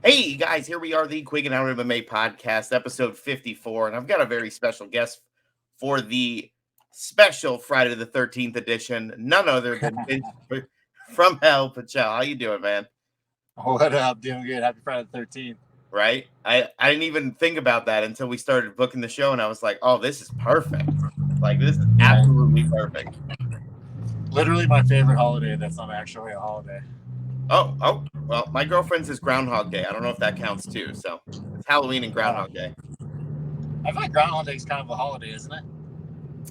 Hey guys, here we are, the Quiggin Out MMA Podcast, episode 54, and I've got a very special guest for the special Friday the 13th edition, none other than Vinc from Hell, Pichel. How you doing, man? What up? Doing good. Happy Friday the 13th. Right? I didn't even think about that until we started booking the show, and I was like, oh, this is perfect. Like, this is Yeah. absolutely perfect. Literally my favorite holiday that's not actually a holiday. Oh, well, my girlfriend's is Groundhog Day. I don't know if that counts too. So it's Halloween and Uh, Groundhog Day. I feel like Groundhog Day is kind of a holiday, isn't it?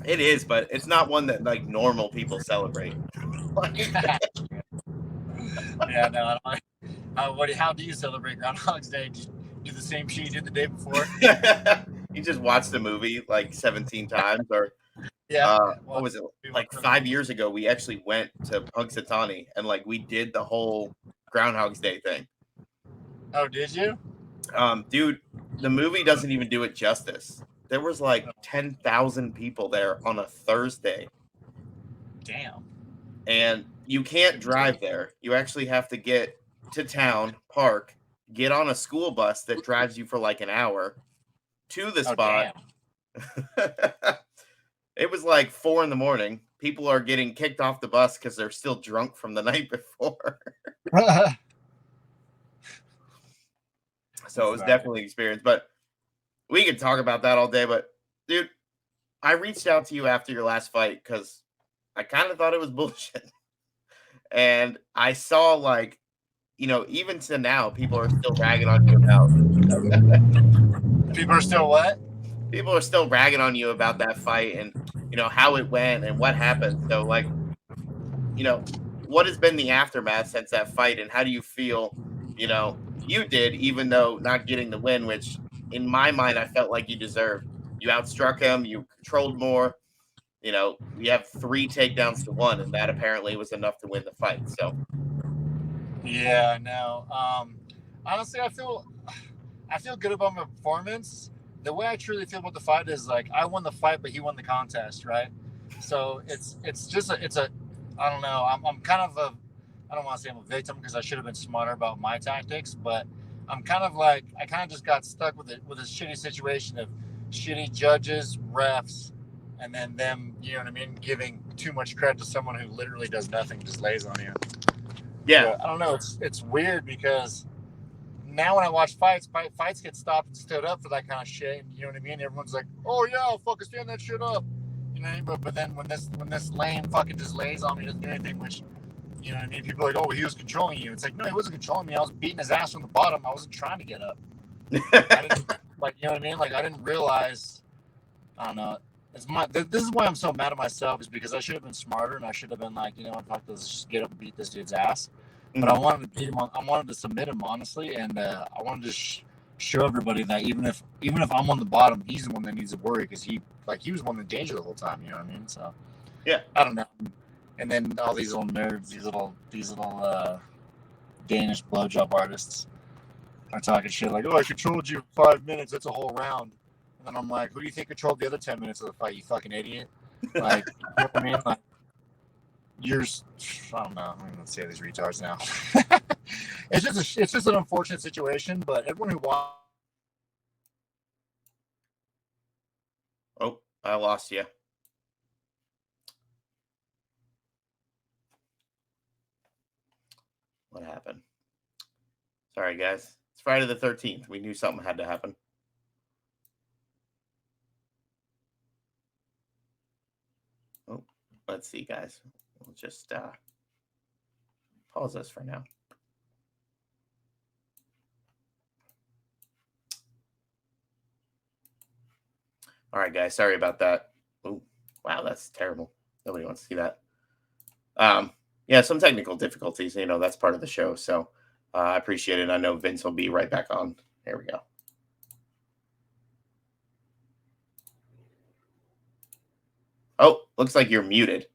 It is, but it's not one that like normal people celebrate. Yeah, no. How do you celebrate Groundhog's Day? Do you do the same shit you did the day before? You just watched the movie like 17 times, or Yeah. what Well, was it? Like 5 years ago, we actually went to Punxsutawney and like we did the whole Groundhog's Day thing. oh, did you? Dude, the movie doesn't even do it justice. There was like 10,000 people there on a Thursday, Damn. and you can't drive there. You actually have to get to town, park, get on a school bus that drives you for like an hour to the Oh, spot. It was like 4 in the morning. People are getting kicked off the bus because they're still drunk from the night before. damn. So it was definitely an experience. But we could talk about that all day. But dude, I reached out to you after your last fight because I kind of thought it was bullshit. And I saw like, even to now, people are still ragging on you about People are still what? people are still ragging on you about that fight and how it went and what happened. So like, you know, what has been the aftermath since that fight, and how do you feel, you did, even though not getting the win, which in my mind I felt like you deserved. You outstruck him, you controlled more. We have 3 takedowns to 1, and that apparently was enough to win the fight. So Yeah, no. Honestly, I feel good about my performance. The way I truly feel about the fight is like I won the fight, but he won the contest, right? So it's just it's a I don't know. I'm kind of a I don't want to say I'm a victim because I should have been smarter about my tactics, but I'm kind of like I kind of just got stuck with it with a shitty situation of shitty judges, refs, and then them, you know what I mean, giving too much credit to someone who literally does nothing, just lays on you. yeah, But I don't know. It's weird because now when I watch fights get stopped and stood up for that kind of shit. And you know what I mean? Everyone's like, "Oh yeah, I'll fucking stand that shit up." You know what I mean? But then when this lame fucking just lays on me, doesn't do anything. Which you know what I mean? People are like, "Oh, he was controlling you." It's like, no, he wasn't controlling me. I was beating his ass from the bottom. I wasn't trying to get up. I didn't like you know what I mean? Like I didn't realize. I don't know. This is why I'm so mad at myself is because I should have been smarter and I should have been like, you know what, fuck this, just get up and beat this dude's ass. But I wanted to beat him. I wanted to submit him honestly, and I wanted to show everybody that even if I'm on the bottom, he's the one that needs to worry because he was one in danger the whole time. You know what I mean? So yeah. I don't know. And then all these little nerds, these little Danish blowjob artists are talking shit like, "Oh, I controlled you 5 minutes. That's a whole round." And then I'm like, "Who do you think controlled the other 10 minutes of the fight? You fucking idiot!" Like, you know what I mean? Like, I don't know. I'm gonna say these retards now. It's just an unfortunate situation, but everyone who watches Oh, I lost you. What happened? Sorry, guys. It's Friday the 13th. We knew something had to happen. Oh, let's see, guys. We'll just pause this for now. All right, guys. Sorry about that. Oh, wow, that's terrible. Nobody wants to see that. Yeah, some technical difficulties. That's part of the show. So I appreciate it. I know Vince will be right back on. There we go. Oh, looks like you're muted.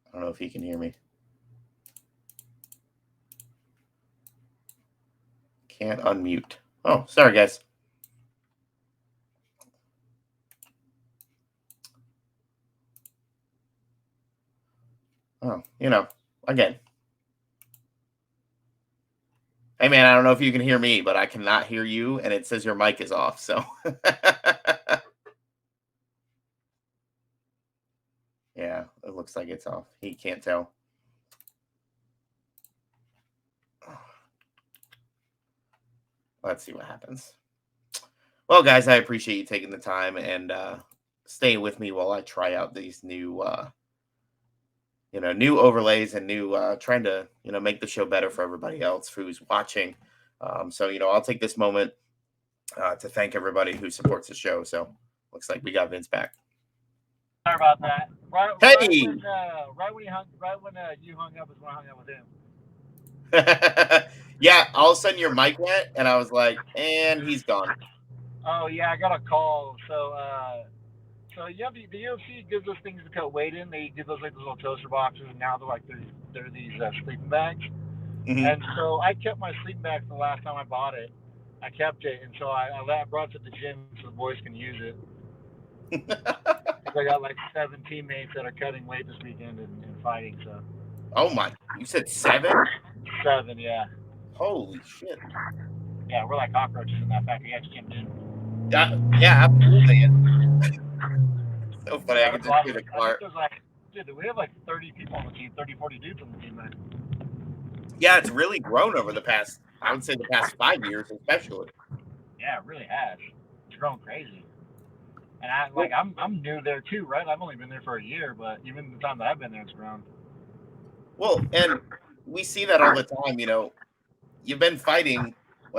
I don't know if he can hear me. Can't unmute. Oh, sorry, guys. Oh, again. Hey, man, I don't know if you can hear me, but I cannot hear you, and it says your mic is off, so. Yeah, it looks like it's off. He can't tell. Let's see what happens. Well, guys, I appreciate you taking the time and staying with me while I try out these new new overlays and new trying to make the show better for everybody else who's watching. So I'll take this moment to thank everybody who supports the show. So looks like we got Vince back. Sorry about that. Hey! Right when you hung up is when I hung up with him. Yeah, all of a sudden your mic went, and I was like, and he's gone. Oh yeah, I got a call. So yeah, the UFC gives us things to cut weight in. They give us like those little toaster boxes, and now they're these sleeping bags. Mm-hmm. And so I kept my sleeping bag from the last time I bought it. I kept it, and so I brought it to the gym so the boys can use it. I got like 7 teammates that are cutting weight this weekend and fighting. So. Oh my! You said 7? 7, yeah. Holy shit! Yeah, we're like cockroaches in that factory. Yeah, Jim did. Yeah, absolutely. So funny. I can just hear the car. We have like 30 people on the team, 30, 40 dudes on the team, man. Yeah, it's really grown over the past, I would say the past 5 years, especially. Yeah, it really has. It's grown crazy. And I'm new there too, right? I've only been there for a year, but even the time that I've been there, it's grown. Well, and we see that all the time. You've been fighting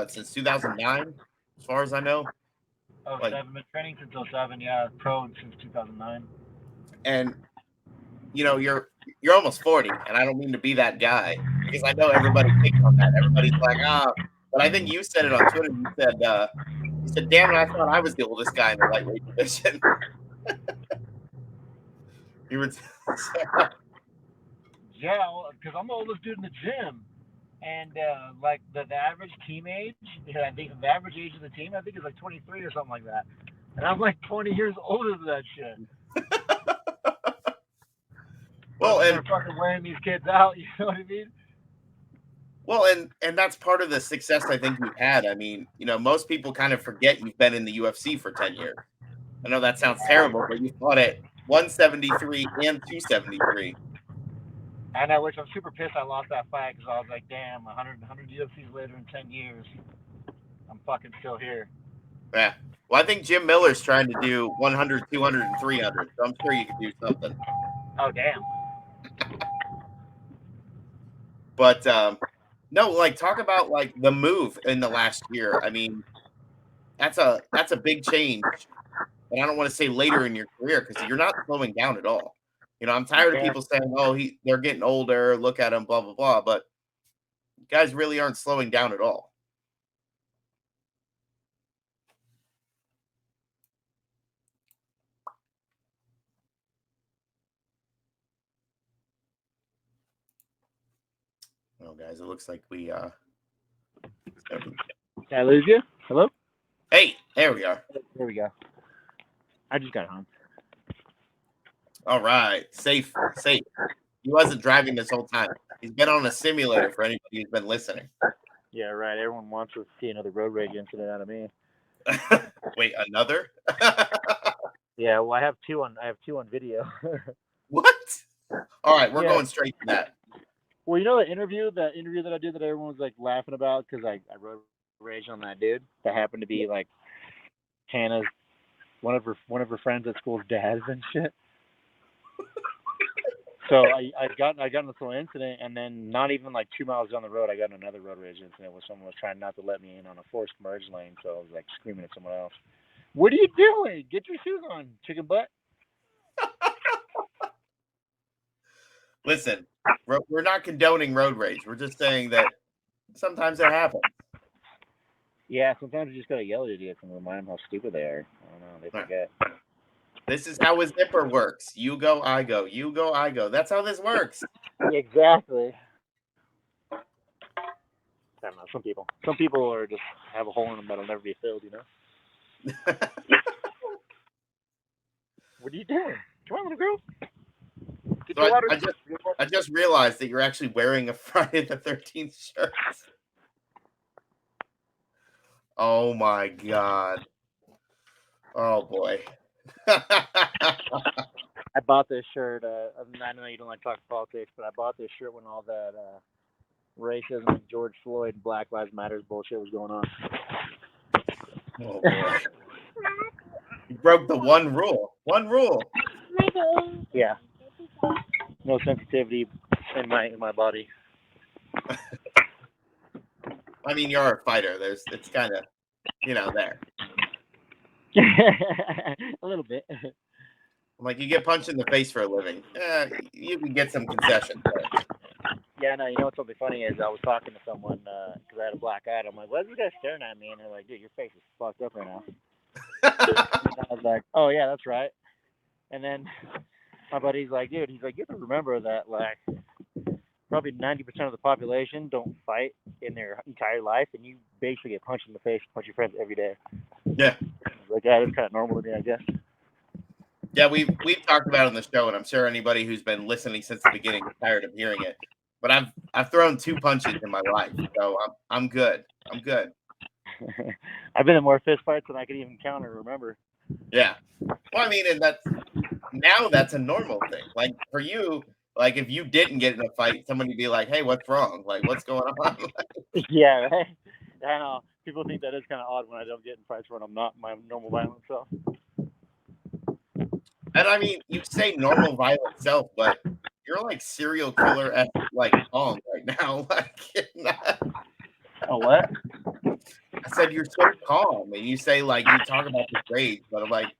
since 2009, as far as I know. Oh, like, 7, been training since 07, yeah, pro since 2009. And you're almost 40, and I don't mean to be that guy because I know everybody picks on that. Everybody's like, but I think you said it on Twitter. You said, "Damn it, I thought I was the oldest guy in the lightweight division." You were. Yeah, because I'm the oldest dude in the gym, and like the average team age, I think the average age of the team, I think is like 23 or something like that, and I'm like 20 years older than that shit. Well, and they're fucking wearing these kids out, you know what I mean? Well, and that's part of the success I think you've had. I mean, most people kind of forget you've been in the UFC for 10 years. I know that sounds terrible, but you fought at 173 and 273. I know, which I'm super pissed I lost that fight because I was like, damn, 100 UFCs later in 10 years, I'm fucking still here. Yeah. Well, I think Jim Miller's trying to do 100, 200, and 300, so I'm sure you could do something. Oh, damn. But, no, like, talk about, like, the move in the last year. I mean, that's a big change. And I don't want to say later in your career because you're not slowing down at all. I'm tired of people saying, "Oh, they're getting older. Look at them, blah blah blah." But guys really aren't slowing down at all. Well, guys, it looks like we Did I lose you? Hello? Hey, there we are. There we go. I just got home. All right. Safe. He wasn't driving this whole time. He's been on a simulator for anybody who's been listening. Yeah, right. Everyone wants to see another road rage incident out of me. Wait, another? Yeah, well, I have two on video. What? All right, we're going straight to that. Well, you know the interview that I did that everyone was like laughing about because I road rage on that dude that happened to be like Hannah's one of her friends at school's dads and shit. So I got in this little incident, and then not even like 2 miles down the road, I got in another road rage incident where someone was trying not to let me in on a forced merge lane. So I was like screaming at someone else, "What are you doing? Get your shoes on, chicken butt!" Listen, we're not condoning road rage. We're just saying that sometimes it happens. Yeah, sometimes you just gotta yell at idiots and remind them how stupid they are. I don't know, they forget. This is how a zipper works. You go, I go. You go, I go. That's how this works. Exactly. I don't know. Some people are just have a hole in them that'll never be filled. What are you doing? Come on, little girl. So I just realized that you're actually wearing a Friday the 13th shirt. Oh my God. Oh boy. I bought this shirt. I know you don't like talking politics, but I bought this shirt when all that racism, George Floyd, and Black Lives Matter bullshit was going on. Oh boy. You broke the one rule. One rule. Yeah. No sensitivity in my body. I mean, you're a fighter. It's kind of, there. A little bit. I'm like, you get punched in the face for a living. You can get some concessions there. Yeah, no, you know what's something funny is I was talking to someone because I had a black eye. I'm like, why is this guy staring at me? And they're like, dude, your face is fucked up right now. I was like, oh, yeah, that's right. And then my buddy's like, dude, he's like, you have to remember that, like, probably 90% of the population don't fight in their entire life, and you basically get punched in the face, punch your friends every day. Yeah. Like, yeah, that's kind of normal to me, I guess. Yeah, we've talked about it on the show, and I'm sure anybody who's been listening since the beginning is tired of hearing it. But I've thrown 2 punches in my life, so I'm good. I'm good. I've been in more fist fights than I could even count or remember. Yeah. Well, I mean, and that's a normal thing. Like for you, like if you didn't get in a fight, somebody would be like, "Hey, what's wrong? Like, what's going on?" Yeah, right. I know. People think that is kind of odd when I don't get in fights when I'm not my normal violent self. And I mean, you say normal violent self, but you're like serial killer at like Kong right now. Like, Oh, what? I said you're so calm, and you say like you talk about the grades, but I'm like,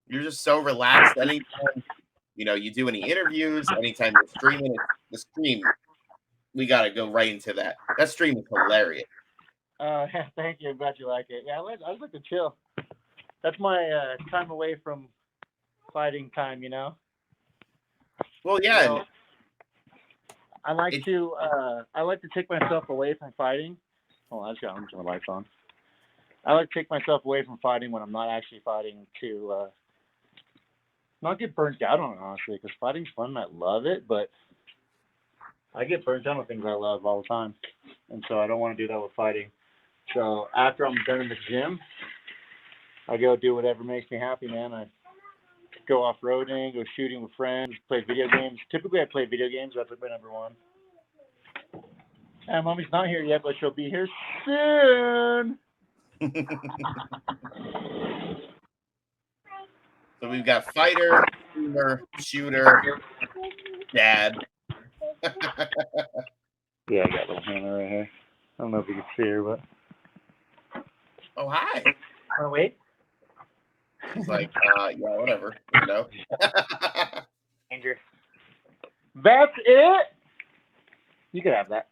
you're just so relaxed. Anytime you do any interviews, anytime you're streaming, the stream, we got to go right into that. That stream is hilarious. Thank you. I'm glad you like it. Yeah, I like to chill. That's my time away from fighting time, Well, yeah. You know, I like to take myself away from fighting. Oh, I'm turning the lights on. I like to take myself away from fighting when I'm not actually fighting to not get burnt out on it, honestly, because fighting's fun and I love it, but I get burnt out on things I love all the time, and so I don't want to do that with fighting. So after I'm done in the gym, I go do whatever makes me happy, man. I go off-roading, go shooting with friends, play video games. Typically, I play video games. That's like my number one. And Mommy's not here yet, but she'll be here soon. So we've got fighter, streamer, shooter, dad. Yeah, I got little Hannah right here. I don't know if you can see her, but. Oh, hi. Want to wait? He's like, yeah, whatever, Andrew. That's it. You can have that.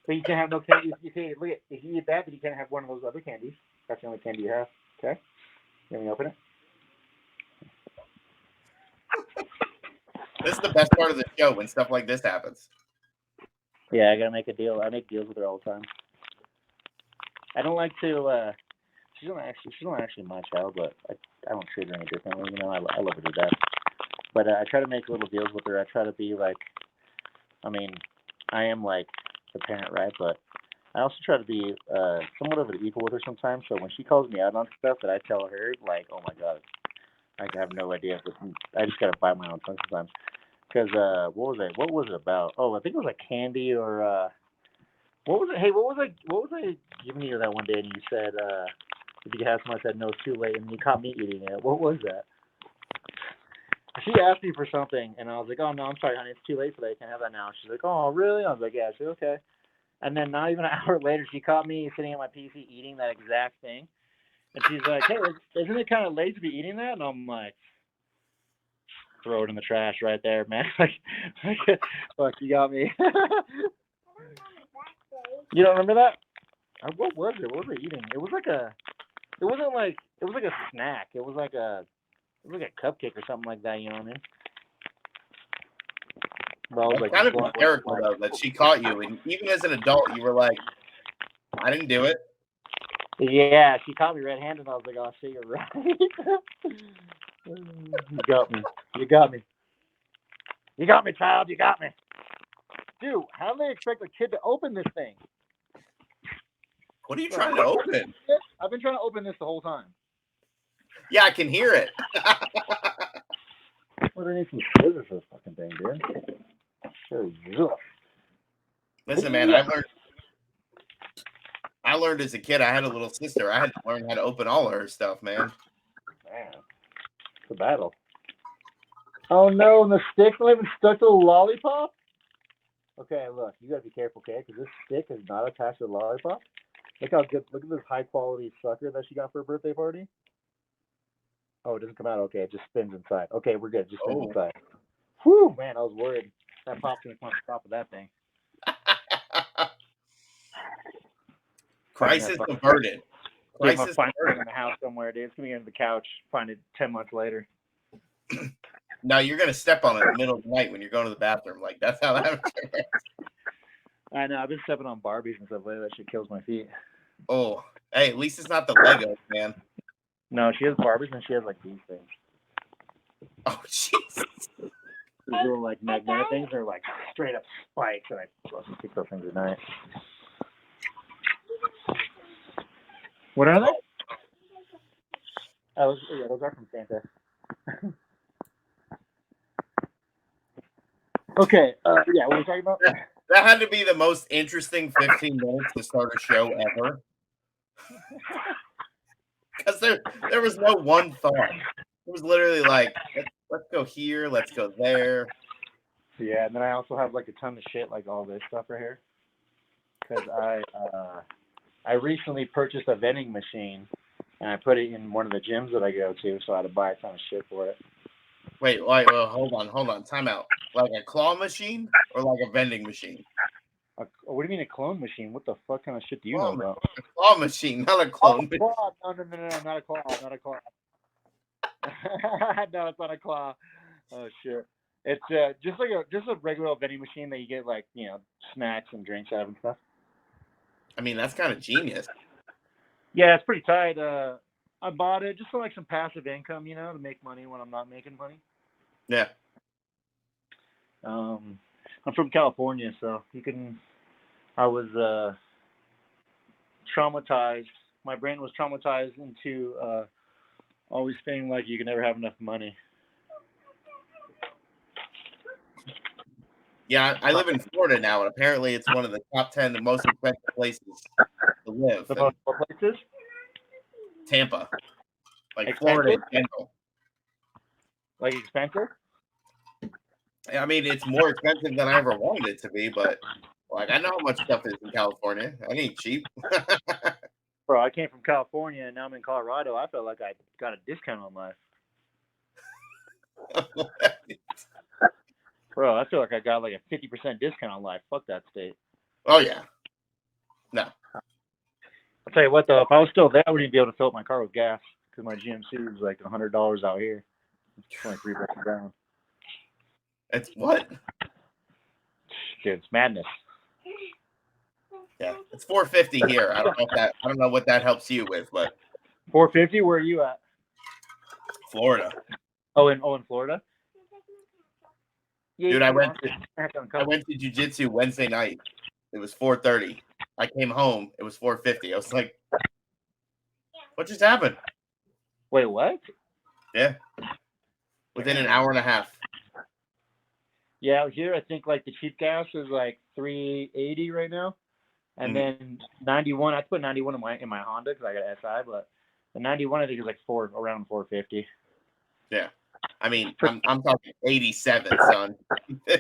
But you can't have no candy. You can't look at if you eat that, but you can't have one of those other candies. That's the only candy you have. Okay. Let me open it. This is the best part of the show when stuff like this happens. Yeah, I gotta make a deal. I make deals with her all the time. I don't like to. She's not actually my child, but I don't treat her any differently. I love her to death. But I try to make little deals with her. I try to be like, I mean, I am like the parent, right? But I also try to be somewhat of an equal with her sometimes. So when she calls me out on stuff that I tell her, like, oh my god, I have no idea. I just gotta bite my own tongue sometimes. Because what was it about? Oh, I think it was like candy or what was it? Hey, what was I giving you that one day? And you said if you could have some, I said no, it's too late, and you caught me eating it. What was that? She asked me for something, and I was like, oh no, I'm sorry, honey, it's too late for that. You can't have that now. She's like, oh really? I was like, yeah. She's like, okay. And then not even an hour later, she caught me sitting at my PC eating that exact thing, and she's like, hey, isn't it kind of late to be eating that? And I'm like, throw it in the trash right there, man. Fuck, you got me. You don't remember that? What was it? What was I eating? It was like a snack. It was like a cupcake or something like that. You know what I mean? But I was like, kind of hysterical though that she caught you, and even as an adult, you were like, I didn't do it. Yeah, she caught me red-handed. I was like, oh shit, you're right. You got me. You got me. You got me, child. You got me. Dude, how do they expect a kid to open this thing? What are you trying to open? I've been trying to open this the whole time. Yeah, I can hear it. Well, there needs some scissors for this fucking thing, dude. Listen, man, I learned as a kid. I had a little sister. I had to learn how to open all of her stuff, man. Man, it's a battle. Oh no, and the stick's not even stuck to the lollipop? Okay, look, you gotta be careful, okay? Because this stick is not attached to the lollipop. Look how good, look at this high quality sucker that she got for her birthday party. Oh, it doesn't come out. Okay, it just spins inside. Okay, we're good. Just spins inside. Whew, man, I was worried. That pop's gonna come off the top of that thing. Crisis averted. Crisis find it in the house somewhere, dude. It's gonna be under the couch. Find it 10 months later. No, you're gonna step on it in the middle of the night when you're going to the bathroom. Like that's how that happens. I know. I've been stepping on Barbies and stuff lately. That shit kills my feet. Oh, hey, at least it's not the Legos, man. No, she has Barbies and she has like these things. Oh, Jesus. These little like magnetic things are like straight up spikes, and I fucking kick those things at night. What are they? Oh, those are from Santa. Okay, yeah, what are we talking about? That had to be the most interesting 15 minutes to start a show ever. Because there was no one thought. It was literally like, let's go here, let's go there. Yeah, and then I also have like a ton of shit, like all this stuff right here. Because I recently purchased a vending machine, and I put it in one of the gyms that I go to, so I had to buy a ton of shit for it. Wait, well, hold on, time out. Like a claw machine or like a vending machine? What do you mean a clone machine? What the fuck kind of shit do you know about? A claw machine, not a clone machine. Claw. No, not a claw, not a claw. No, it's not a claw. Oh shit. It's just a regular vending machine that you get like, you know, snacks and drinks out of and stuff. I mean, that's kind of genius. Yeah, it's pretty tight. I bought it just for like some passive income, you know, to make money when I'm not making money. Yeah. I'm from California, so you can. I was traumatized. My brain was traumatized into always feeling like you can never have enough money. Yeah, I live in Florida now, and apparently it's one of the top 10 most expensive places to live. The most places? Tampa. Like expensive? Florida in general. Like expensive? I mean, it's more expensive than I ever wanted it to be, but like I know how much stuff is in California. I ain't cheap. Bro, I came from California and now I'm in Colorado. I felt like I got a discount on life. Bro, I feel like I got like a 50% discount on life. Fuck that state. Oh yeah. No. I'll tell you what though, if I was still there, I wouldn't even be able to fill up my car with gas because my GMC was like $100 out here. It's $23 down. It's what? Dude, it's madness. Yeah, it's $4.50 here. I don't know what that helps you with, but $4.50. Where are you at? Florida. Oh, in Florida. Yeah, dude, I went to jiu-jitsu Wednesday night. It was $4.30. I came home. It was $4.50. I was like, what just happened? Wait, what? Yeah. Within an hour and a half. Yeah, here I think like the cheap gas is like $3.80 right now, and then 91. I put 91 in my Honda because I got an SI, but the 91 I think is like around $4.50. Yeah, I mean I'm talking 87, son. I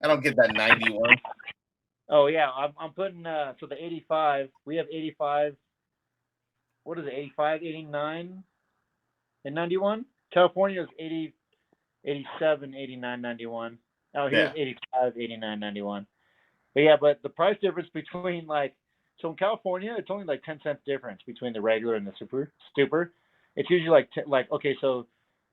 don't get that 91. Oh yeah, I'm putting so the 85. We have 85. What is it? 85, 89, and 91. California is 80. 87, 89, 91. Oh, here's 85, 89, 91. But the price difference between so in California, it's only like 10 cents difference between the regular and the super. It's usually okay, so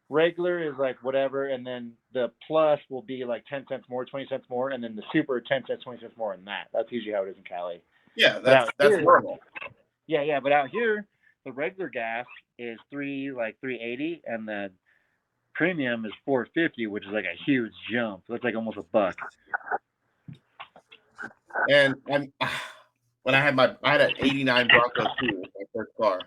regular is like whatever, and then the plus will be like 10 cents more, 20 cents more, and then the super 10 cents, 20 cents more than that. That's usually how it is in Cali. Yeah, that's normal. Yeah, but out here, the regular gas is $3.80, and the premium is $4.50, which is like a huge jump. So it's like almost $1. And when I had an '89 Bronco too, my first car,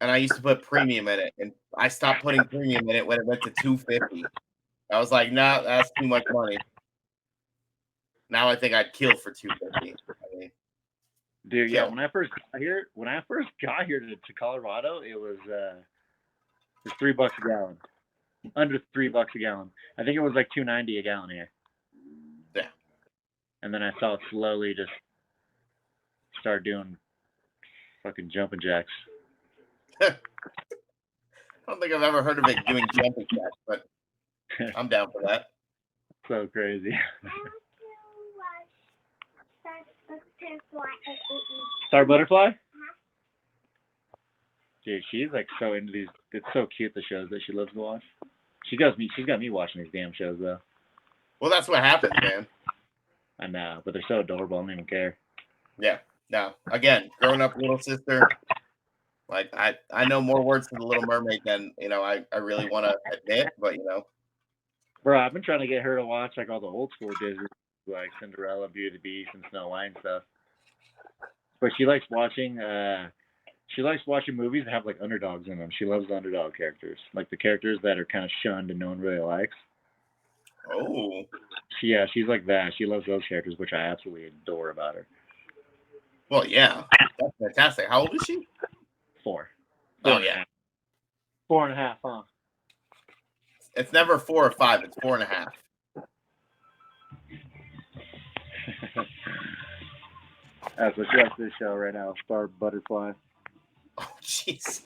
and I used to put premium in it, and I stopped putting premium in it when it went to $250. I was like, nah, that's too much money. Now I think I'd kill for $250. I mean, Dude, yeah. kill. When I first got here to Colorado, it was $3 a gallon, under $3 a gallon. I think it was like $2.90 a gallon here. Yeah. And then I saw it slowly just start doing fucking jumping jacks. I don't think I've ever heard of it doing jumping jacks, but I'm down for that. So crazy. Star Butterfly? Dude, she's like so into these. It's so cute, the shows that she loves to watch. She's got me watching these damn shows though. Well, that's what happens, man. I know, but they're so adorable. I don't even care. Yeah. No. Again, growing up little sister, like I know more words to the Little Mermaid than I really want to admit, but Bro, I've been trying to get her to watch like all the old school Disney, like Cinderella, Beauty and the Beast, and Snow White and stuff. But she likes watching movies that have like underdogs in them. She loves the underdog characters, like the characters that are kind of shunned and no one really likes. Oh. Yeah, she's like that. She loves those characters, which I absolutely adore about her. Well, yeah, that's fantastic. How old is she? 4. Oh yeah, 4.5, huh? it's never 4 or 5. It's 4.5. That's what she likes this show right now, Star Butterfly. Oh jeez.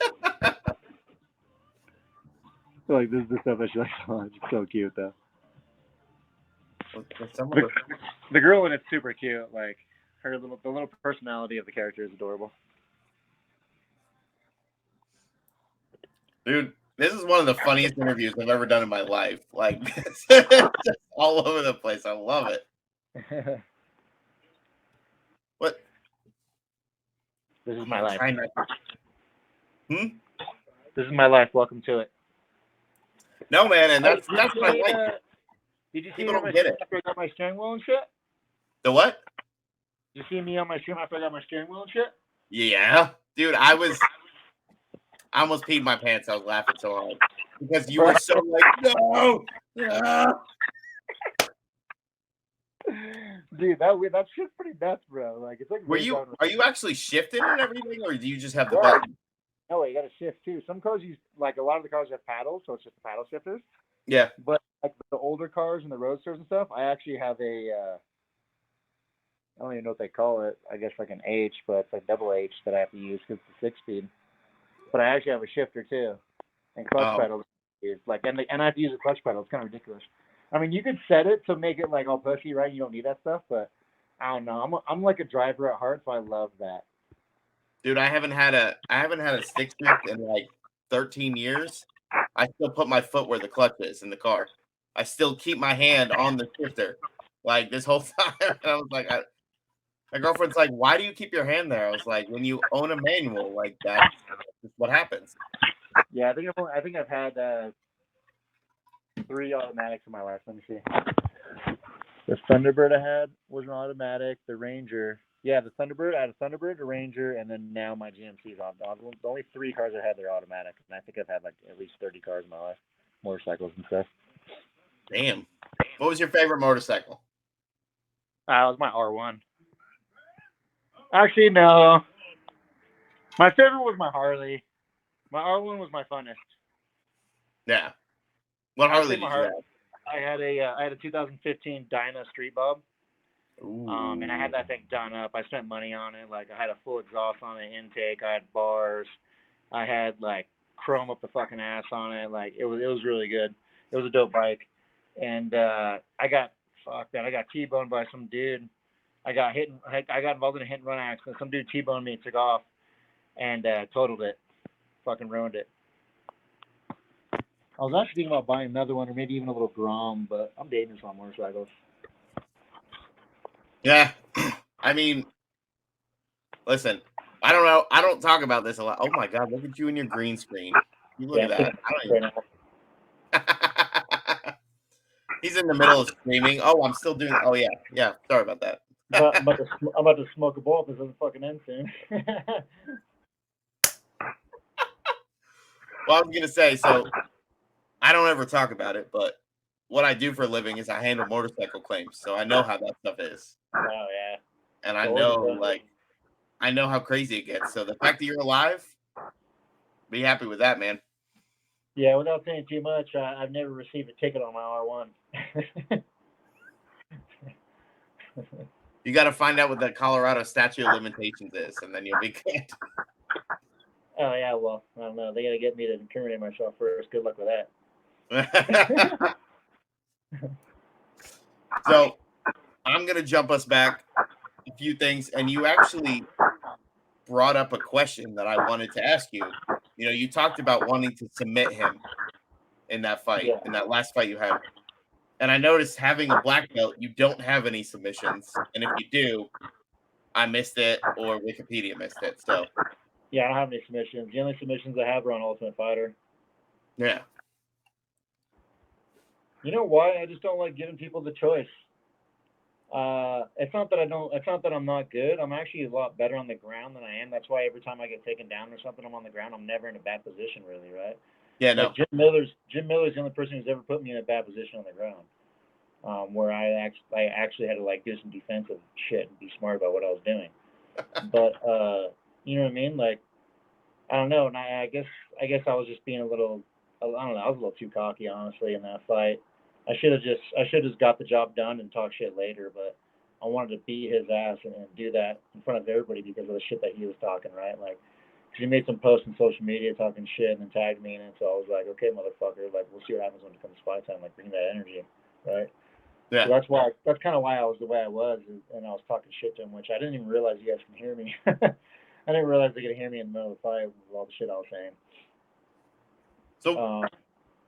Like this is the stuff that she likes to watch. It's so cute though. The girl in it's super cute. Like the little personality of the character is adorable. Dude, this is one of the funniest interviews I've ever done in my life. Like, just all over the place. I love it. What? This is my life. Hmm? This is my life. Welcome to it. No, man, and that's what I like. Did you see People me on don't my get stream it. after I got my steering wheel and shit? The what? Did you see me on my stream after I got my steering wheel and shit? Yeah. Dude, I almost peed my pants. I was laughing so hard. Because you were so like, no! Dude, that shit's pretty nuts, bro. Like it's like. Are you actually shifting and everything, or do you just have the button? No, you got to shift too. Some cars use like a lot of the cars have paddles, so it's just the paddle shifters. Yeah. But like the older cars and the roadsters and stuff, I actually have I don't even know what they call it. I guess like an H, but it's like double H that I have to use because it's a 6-speed. But I actually have a shifter too, and clutch pedals. Like and I have to use a clutch pedal. It's kind of ridiculous. I mean, you could set it to make it like all pushy, right? You don't need that stuff, but I don't know. I'm like a driver at heart, so I love that. Dude, I haven't had a stick shift in like 13 years. I still put my foot where the clutch is in the car. I still keep my hand on the shifter like this whole time. And I was like, my girlfriend's like, why do you keep your hand there? I was like, when you own a manual, like that's what happens. Yeah, I think I've had 3 automatics in my life. Let me see. The Thunderbird I had was an automatic. The Ranger. Yeah, the Thunderbird. I had a Thunderbird, a Ranger, and then now my GMC's on. The only 3 cars I had, they're automatic. And I think I've had like at least 30 cars in my life. Motorcycles and stuff. Damn. What was your favorite motorcycle? It was my R1. Actually, no. My favorite was my Harley. My R1 was my funnest. Yeah. What Harley did you have? I had a 2015 Dyna Street Bob. And I had that thing done up. I spent money on it. Like I had a full exhaust on the intake. I had bars. I had like chrome up the fucking ass on it. Like it was really good. It was a dope bike. And I got T-boned by some dude. I got involved in a hit and run accident. Some dude T-boned me, took off, and totaled it. Fucking ruined it. I was actually thinking about buying another one, or maybe even a little Grom, but I'm dangerous on motorcycles. Yeah. I mean, listen, I don't know. I don't talk about this a lot. Oh my God, look at you and your green screen. You look at that. I don't even... He's in the middle of screaming. Oh, I'm still doing. Oh yeah. Yeah. Sorry about that. I'm about to smoke a ball if this doesn't fucking end soon. Well, I was gonna say, so I don't ever talk about it, but what I do for a living is I handle motorcycle claims, so I know how that stuff is. Oh yeah. And I know, I know how crazy it gets. So the fact that you're alive, be happy with that, man. Yeah, without saying too much, I've never received a ticket on my R1. You got to find out what the Colorado statute of limitations is, and then you'll be good. Oh yeah, well, I don't know. They got to get me to incriminate myself first. Good luck with that. So I'm gonna jump us back a few things, and you actually brought up a question that I wanted to ask you. You know, you talked about wanting to submit him in that fight, in that last fight you had. And I noticed having a black belt, you don't have any submissions. And if you do, I missed it or Wikipedia missed it. So yeah, I don't have any submissions. The only submissions I have are on Ultimate Fighter. Yeah. You know why? I just don't like giving people the choice. It's not that I'm not good. I'm actually a lot better on the ground than I am. That's why every time I get taken down or something, I'm on the ground. I'm never in a bad position, really, right? Yeah, no. Jim Miller's the only person who's ever put me in a bad position on the ground, where I actually had to like do some defensive shit and be smart about what I was doing. But you know what I mean? Like, I don't know. And I guess I was just being a little. I don't know. I was a little too cocky, honestly, in that fight. I should have just got the job done and talk shit later. But I wanted to beat his ass and do that in front of everybody because of the shit that he was talking, right? Like. He made some posts on social media talking shit and then tagged me in it. So I was like, okay, motherfucker, like, we'll see what happens when it comes fight time. Like, bring that energy, right? Yeah. So that's kind of why I was the way I was, and I was talking shit to him, which I didn't even realize you guys can hear me. I didn't realize they could hear me in the middle of the fight with all the shit I was saying. So,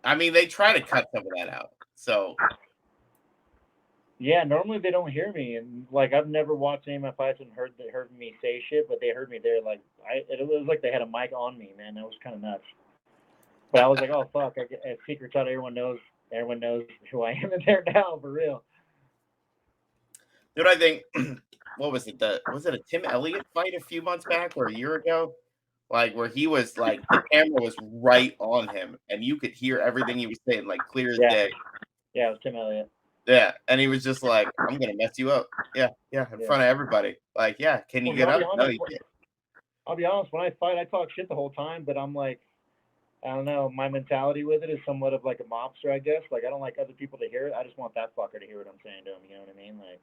I mean, they try to cut some of that out. So. Yeah, normally they don't hear me, and like I've never watched any of my fights and heard me say shit, but they heard me there. Like it was like they had a mic on me, man. That was kind of nuts. But I was like, oh fuck, I secrets out. Everyone knows who I am in there now, for real. Dude, I think what was it? Was it a Tim Elliott fight a few months back or a year ago? Like where he was like the camera was right on him, and you could hear everything he was saying, like clear as day. Yeah, it was Tim Elliott. Yeah, and he was just like, "I'm gonna mess you up." Yeah, in front of everybody. Like, yeah, can you get up? No, you can't. I'll be honest. When I fight, I talk shit the whole time, but I'm like, I don't know. My mentality with it is somewhat of like a mobster, I guess. Like, I don't like other people to hear it. I just want that fucker to hear what I'm saying to him. You know what I mean? Like,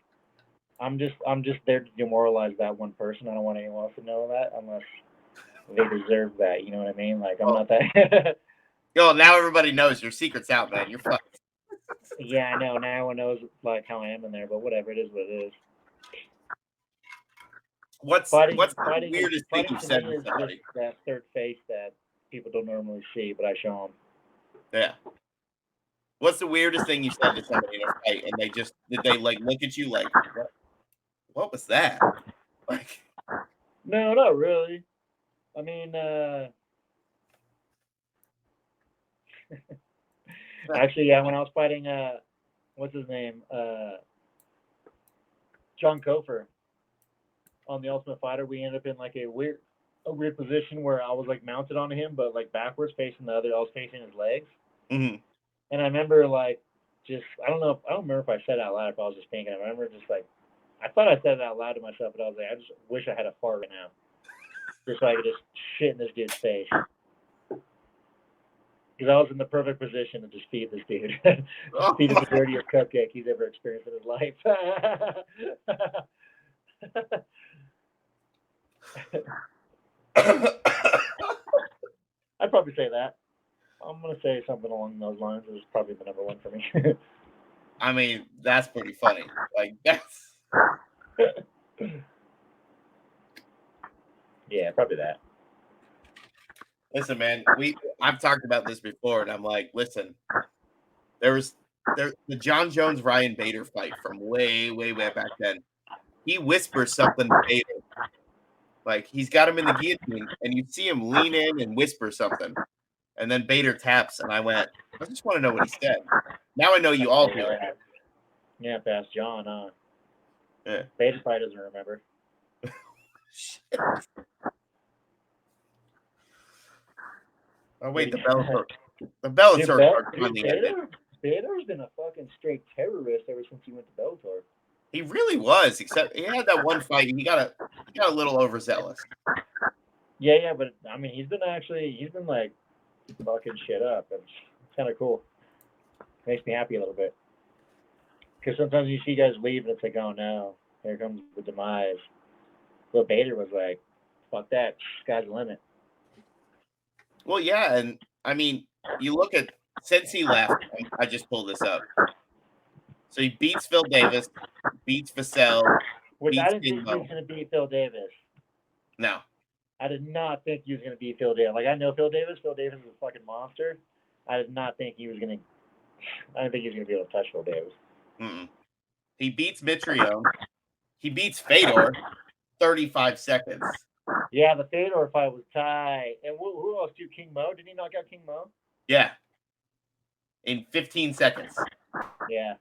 I'm just there to demoralize that one person. I don't want anyone else to know that unless they deserve that. You know what I mean? Like, I'm not that. Yo, now everybody knows your secret's out, man. You're fucked. Yeah, I know. Now everyone knows like how I am in there, but whatever, it is what it is. What's the weirdest thing you've said to somebody? That third face that people don't normally see, but I show them. Yeah. What's the weirdest thing you said to somebody in a fight, and did they like look at you like, what was that? Like, no, not really. I mean, actually, yeah, when I was fighting, what's his name? John Kofer on the Ultimate Fighter, we ended up in like a weird position where I was like mounted on him, but like backwards facing I was facing his legs. Mm-hmm. And I remember like I don't remember if I said it out loud, if I was just thinking. I remember just like, I thought I said it out loud to myself, but I was like, I just wish I had a fart right now. Just so I could just shit in this dude's face. Because I was in the perfect position to just feed this dude. Feed him the dirtiest cupcake he's ever experienced in his life. I'd probably say that. I'm going to say something along those lines. It was probably the number one for me. I mean, that's pretty funny. Like, that's... Yeah, probably that. Listen, man, I've talked about this before, and I'm like, listen, the John Jones Ryan Bader fight from way, way, way back then. He whispers something to Bader. Like, he's got him in the guillotine, and you see him lean in and whisper something. And then Bader taps, and I went, I just want to know what he said. Now I know you all do it. Yeah, past John, huh? Yeah. Bader probably doesn't remember. Shit. Oh wait, the Bellator card finally ended. Bader's been a fucking straight terrorist ever since he went to Bellator. He really was, except he had that one fight. He got a little overzealous. Yeah, but I mean, he's been like fucking shit up. It's kind of cool. Makes me happy a little bit. Because sometimes you see guys leave and it's like, oh no, here comes the demise. But Bader was like, fuck that, sky's the limit. Well, yeah, and I mean, you look at since he left. I just pulled this up. So he beats Phil Davis, beats Vassell, Which I beats didn't think he was Bingmo. going to beat Phil Davis. No, I did not think he was going to beat Phil Davis. Like, I know Phil Davis. Phil Davis is a fucking monster. I did not think he was going to. I didn't think he was going to be able to touch Phil Davis. mm-mm. He beats Mitrione. He beats Fedor, 35 seconds. Yeah, the Fedor fight was tight. And who else too? King Mo? Did he knock out King Mo? Yeah, in 15 seconds. Yeah.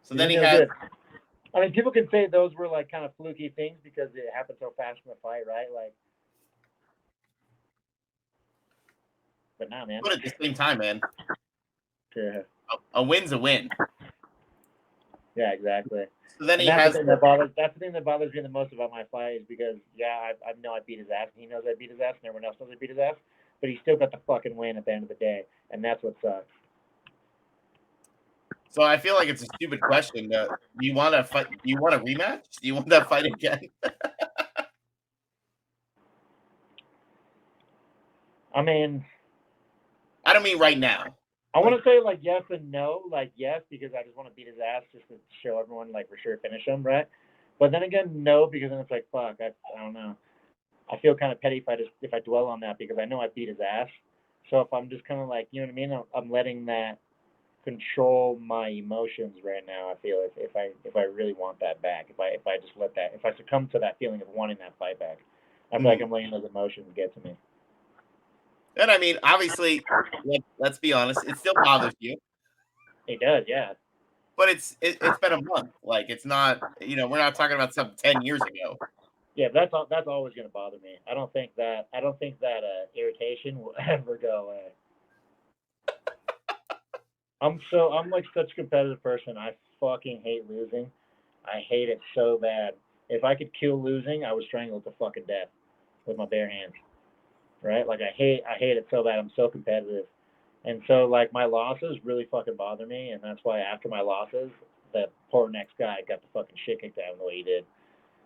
So then he had. Good. I mean, people can say those were like kind of fluky things because it happened so fast in the fight, right? Like, but nah, man. But at the same time, man, Yeah. a win's a win. Yeah, exactly. So then he that's has. The thing that bothers me the most about my fight is because I know I beat his ass, and he knows I beat his ass, and everyone else knows I beat his ass, but he still got the fucking win at the end of the day, and that's what sucks. So I feel like it's a stupid question. Do you want to fight? Do you want a rematch? Do you want that fight again? I mean, I don't mean right now. I want to say like yes and no. Like yes, because I just want to beat his ass just to show everyone like for sure finish him, right? But then again, no, because then it's like fuck. I don't know. I feel kind of petty if I dwell on that because I know I beat his ass. So if I'm just kind of like, you know what I mean, I'm letting that control my emotions right now. I feel if I really want that back, if I just let that, if I succumb to that feeling of wanting that fight back, I feel like I'm letting those emotions get to me. And I mean, obviously, let's be honest, it still bothers you. It does, yeah. But it's been a month. Like it's not, we're not talking about something 10 years ago. Yeah, that's always going to bother me. I don't think that irritation will ever go away. I'm like such a competitive person. I fucking hate losing. I hate it so bad. If I could kill losing, I would strangle it to fucking death with my bare hands. Right? Like I hate it so bad. I'm so competitive. And so like my losses really fucking bother me, and that's why after my losses, that poor next guy got the fucking shit kicked out of him the way he did.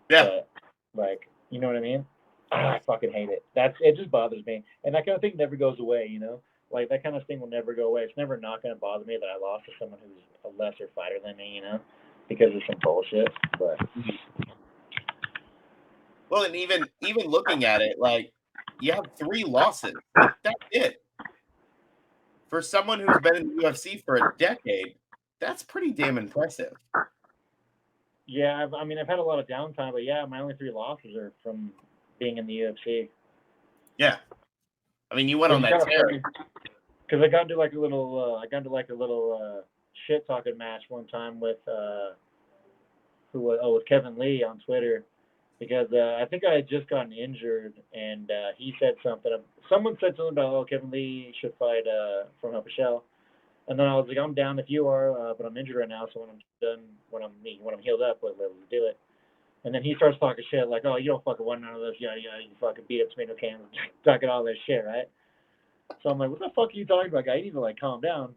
Yeah. But, like, you know what I mean? I fucking hate it. It just bothers me. And that kind of thing never goes away, you know? Like, that kind of thing will never go away. It's never not going to bother me that I lost to someone who's a lesser fighter than me, you know? Because of some bullshit. But well, and even looking at it, like, you have 3 losses. Like, that's it. For someone who's been in the UFC for a decade, that's pretty damn impressive. yeah, I've had a lot of downtime, but yeah, my only 3 losses are from being in the UFC. Yeah. I mean, you went on that tear. Because I got into like a little shit talking match one time with with Kevin Lee on Twitter, because I think I had just gotten injured, and he said something. Someone said something about Kevin Lee should fight from Pichel, and then I was like, I'm down if you are, but I'm injured right now, so when I'm done, when I'm healed up, let's do it. And then he starts talking shit like, oh, you don't fucking want none of this, yeah, you fucking beat up tomato cans, talking all this shit, right? So I'm like, what the fuck are you talking about, guy? You need to like calm down.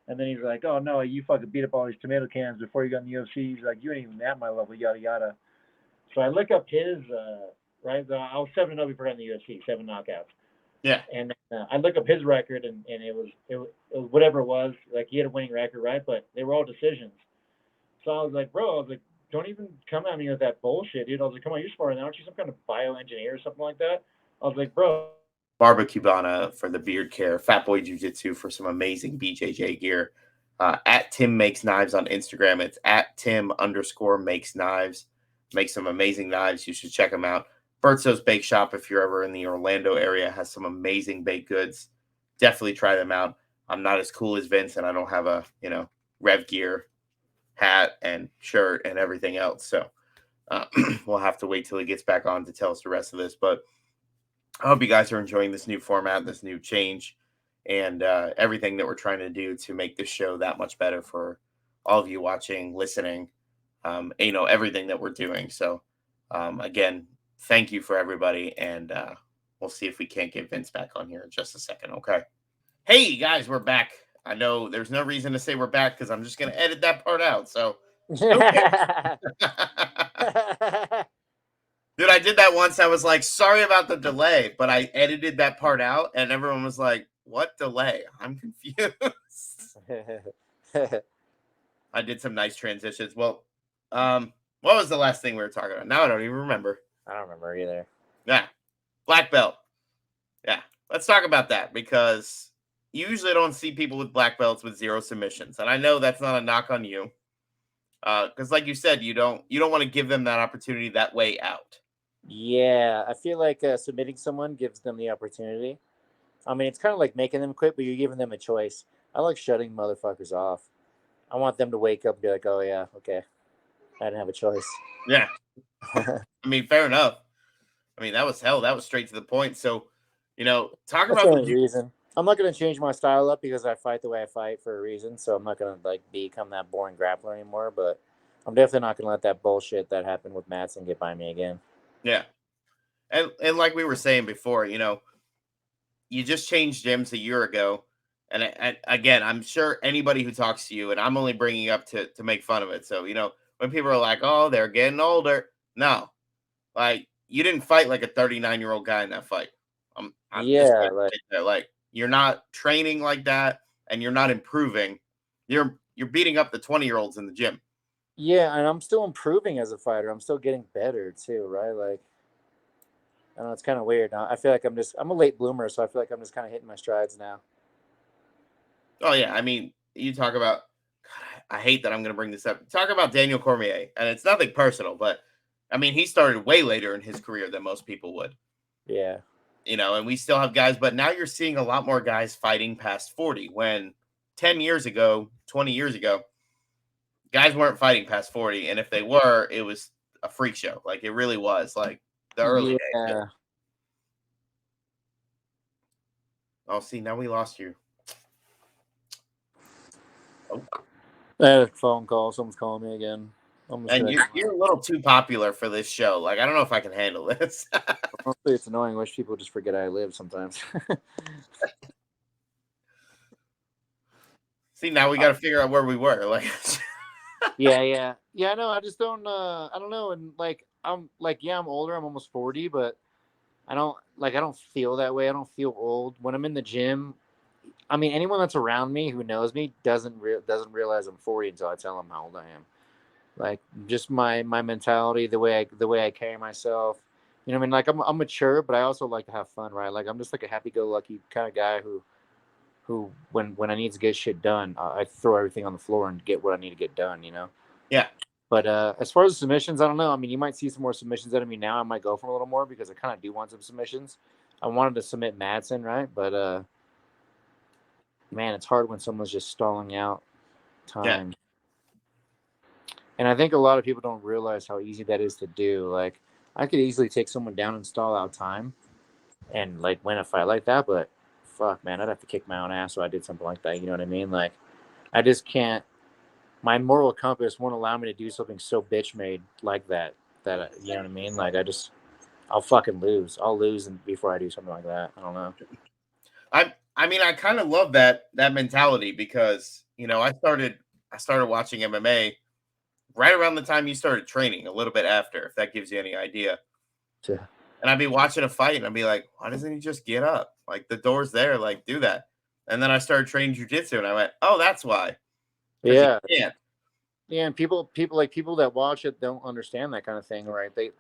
And then he's like, oh no, you fucking beat up all these tomato cans before you got in the UFC. He's like, you ain't even at my level, yada yada. So I look up his right. I was 7-0 before I got in the UFC, 7 knockouts. Yeah. And I look up his record, and it was whatever it was. Like he had a winning record, right? But they were all decisions. So I was like, bro, don't even come at me with that bullshit, dude. I was like, come on, you're smarter than, aren't you some kind of bioengineer or something like that? I was like, bro. Barba Cubana for the beard care, Fat Boy Jiu-Jitsu for some amazing BJJ gear. At Tim Makes Knives on Instagram. It's at Tim_makes knives. Makes some amazing knives. You should check them out. Bertzo's Bake Shop, if you're ever in the Orlando area, has some amazing baked goods. Definitely try them out. I'm not as cool as Vince, and I don't have a, Rev Gear hat and shirt and everything else. So we'll have to wait till he gets back on to tell us the rest of this. But I hope you guys are enjoying this new format, this new change, and everything that we're trying to do to make this show that much better for all of you watching, listening, everything that we're doing. So again, thank you for everybody, and we'll see if we can't get Vince back on here in just a second. Okay. Hey guys, we're back. I know there's no reason to say we're back because I'm just going to edit that part out. So, dude, I did that once. I was like, sorry about the delay, but I edited that part out, and everyone was like, what delay? I'm confused. I did some nice transitions. Well, what was the last thing we were talking about? Now I don't even remember. I don't remember either. Yeah. Black belt. Yeah. Let's talk about that because you usually don't see people with black belts with 0 submissions. And I know that's not a knock on you. Because like you said, you don't want to give them that opportunity that way out. Yeah, I feel like submitting someone gives them the opportunity. I mean, it's kind of like making them quit, but you're giving them a choice. I like shutting motherfuckers off. I want them to wake up and be like, oh, yeah, okay. I didn't have a choice. Yeah. I mean, fair enough. I mean, that was hell. That was straight to the point. So, talk That's about the only reason. I'm not going to change my style up because I fight the way I fight for a reason. So I'm not going to become that boring grappler anymore. But I'm definitely not going to let that bullshit that happened with Madsen get by me again. Yeah. And like we were saying before, you just changed gyms a year ago. And again, I'm sure anybody who talks to you, and I'm only bringing up to make fun of it. So, when people are like, oh, they're getting older. No, you didn't fight like a 39-year-old guy in that fight. I'm yeah, you're not training like that, and you're not improving. You're beating up the 20-year-olds in the gym. Yeah, and I'm still improving as a fighter. I'm still getting better too, right? I know it's kind of weird. I feel like I'm a late bloomer, so I feel like I'm just kind of hitting my strides now. Oh yeah, I mean, you talk about. God, I hate that I'm going to bring this up. Talk about Daniel Cormier, and it's nothing personal, but I mean, he started way later in his career than most people would. Yeah. And we still have guys, but now you're seeing a lot more guys fighting past 40. When 10 years ago, 20 years ago, guys weren't fighting past 40, and if they were, it was a freak show. Like it really was. Like the early days. Oh, see, now we lost you. Oh. I had a phone call. Someone's calling me again. And you're a little too popular for this show. Like, I don't know if I can handle this. Honestly, it's annoying. I wish people just forget I live sometimes. See, now we got to figure out where we were. Yeah. No, I just don't. I don't know. And I'm older. I'm almost 40, but I don't feel that way. I don't feel old when I'm in the gym. I mean, anyone that's around me who knows me doesn't realize I'm 40 until I tell them how old I am. Just my mentality, the way I carry myself. You know what I mean? I'm mature, but I also like to have fun, right? I'm just a happy-go-lucky kind of guy who when I need to get shit done, I throw everything on the floor and get what I need to get done, Yeah. But as far as submissions, I don't know. I mean, you might see some more submissions out of me now. I might go for a little more because I kind of do want some submissions. I wanted to submit Madsen, right? But man, it's hard when someone's just stalling out time. Yeah. And I think a lot of people don't realize how easy that is to do. I could easily take someone down and stall out time and win a fight like that, but fuck, man, I'd have to kick my own ass if I did something like that. You know what I mean? I just can't. My moral compass won't allow me to do something so bitch made like that. You know what I mean? I'll fucking lose. I'll lose before I do something like that. I don't know. I mean, I kind of love that mentality because I started watching MMA right around the time you started training, a little bit after, if that gives you any idea. Yeah. And I'd be watching a fight and I'd be like, why doesn't he just get up? The door's there, do that. And then I started training jiu-jitsu and I went, oh, that's why. Yeah. Yeah, and people that watch it don't understand that kind of thing, right? They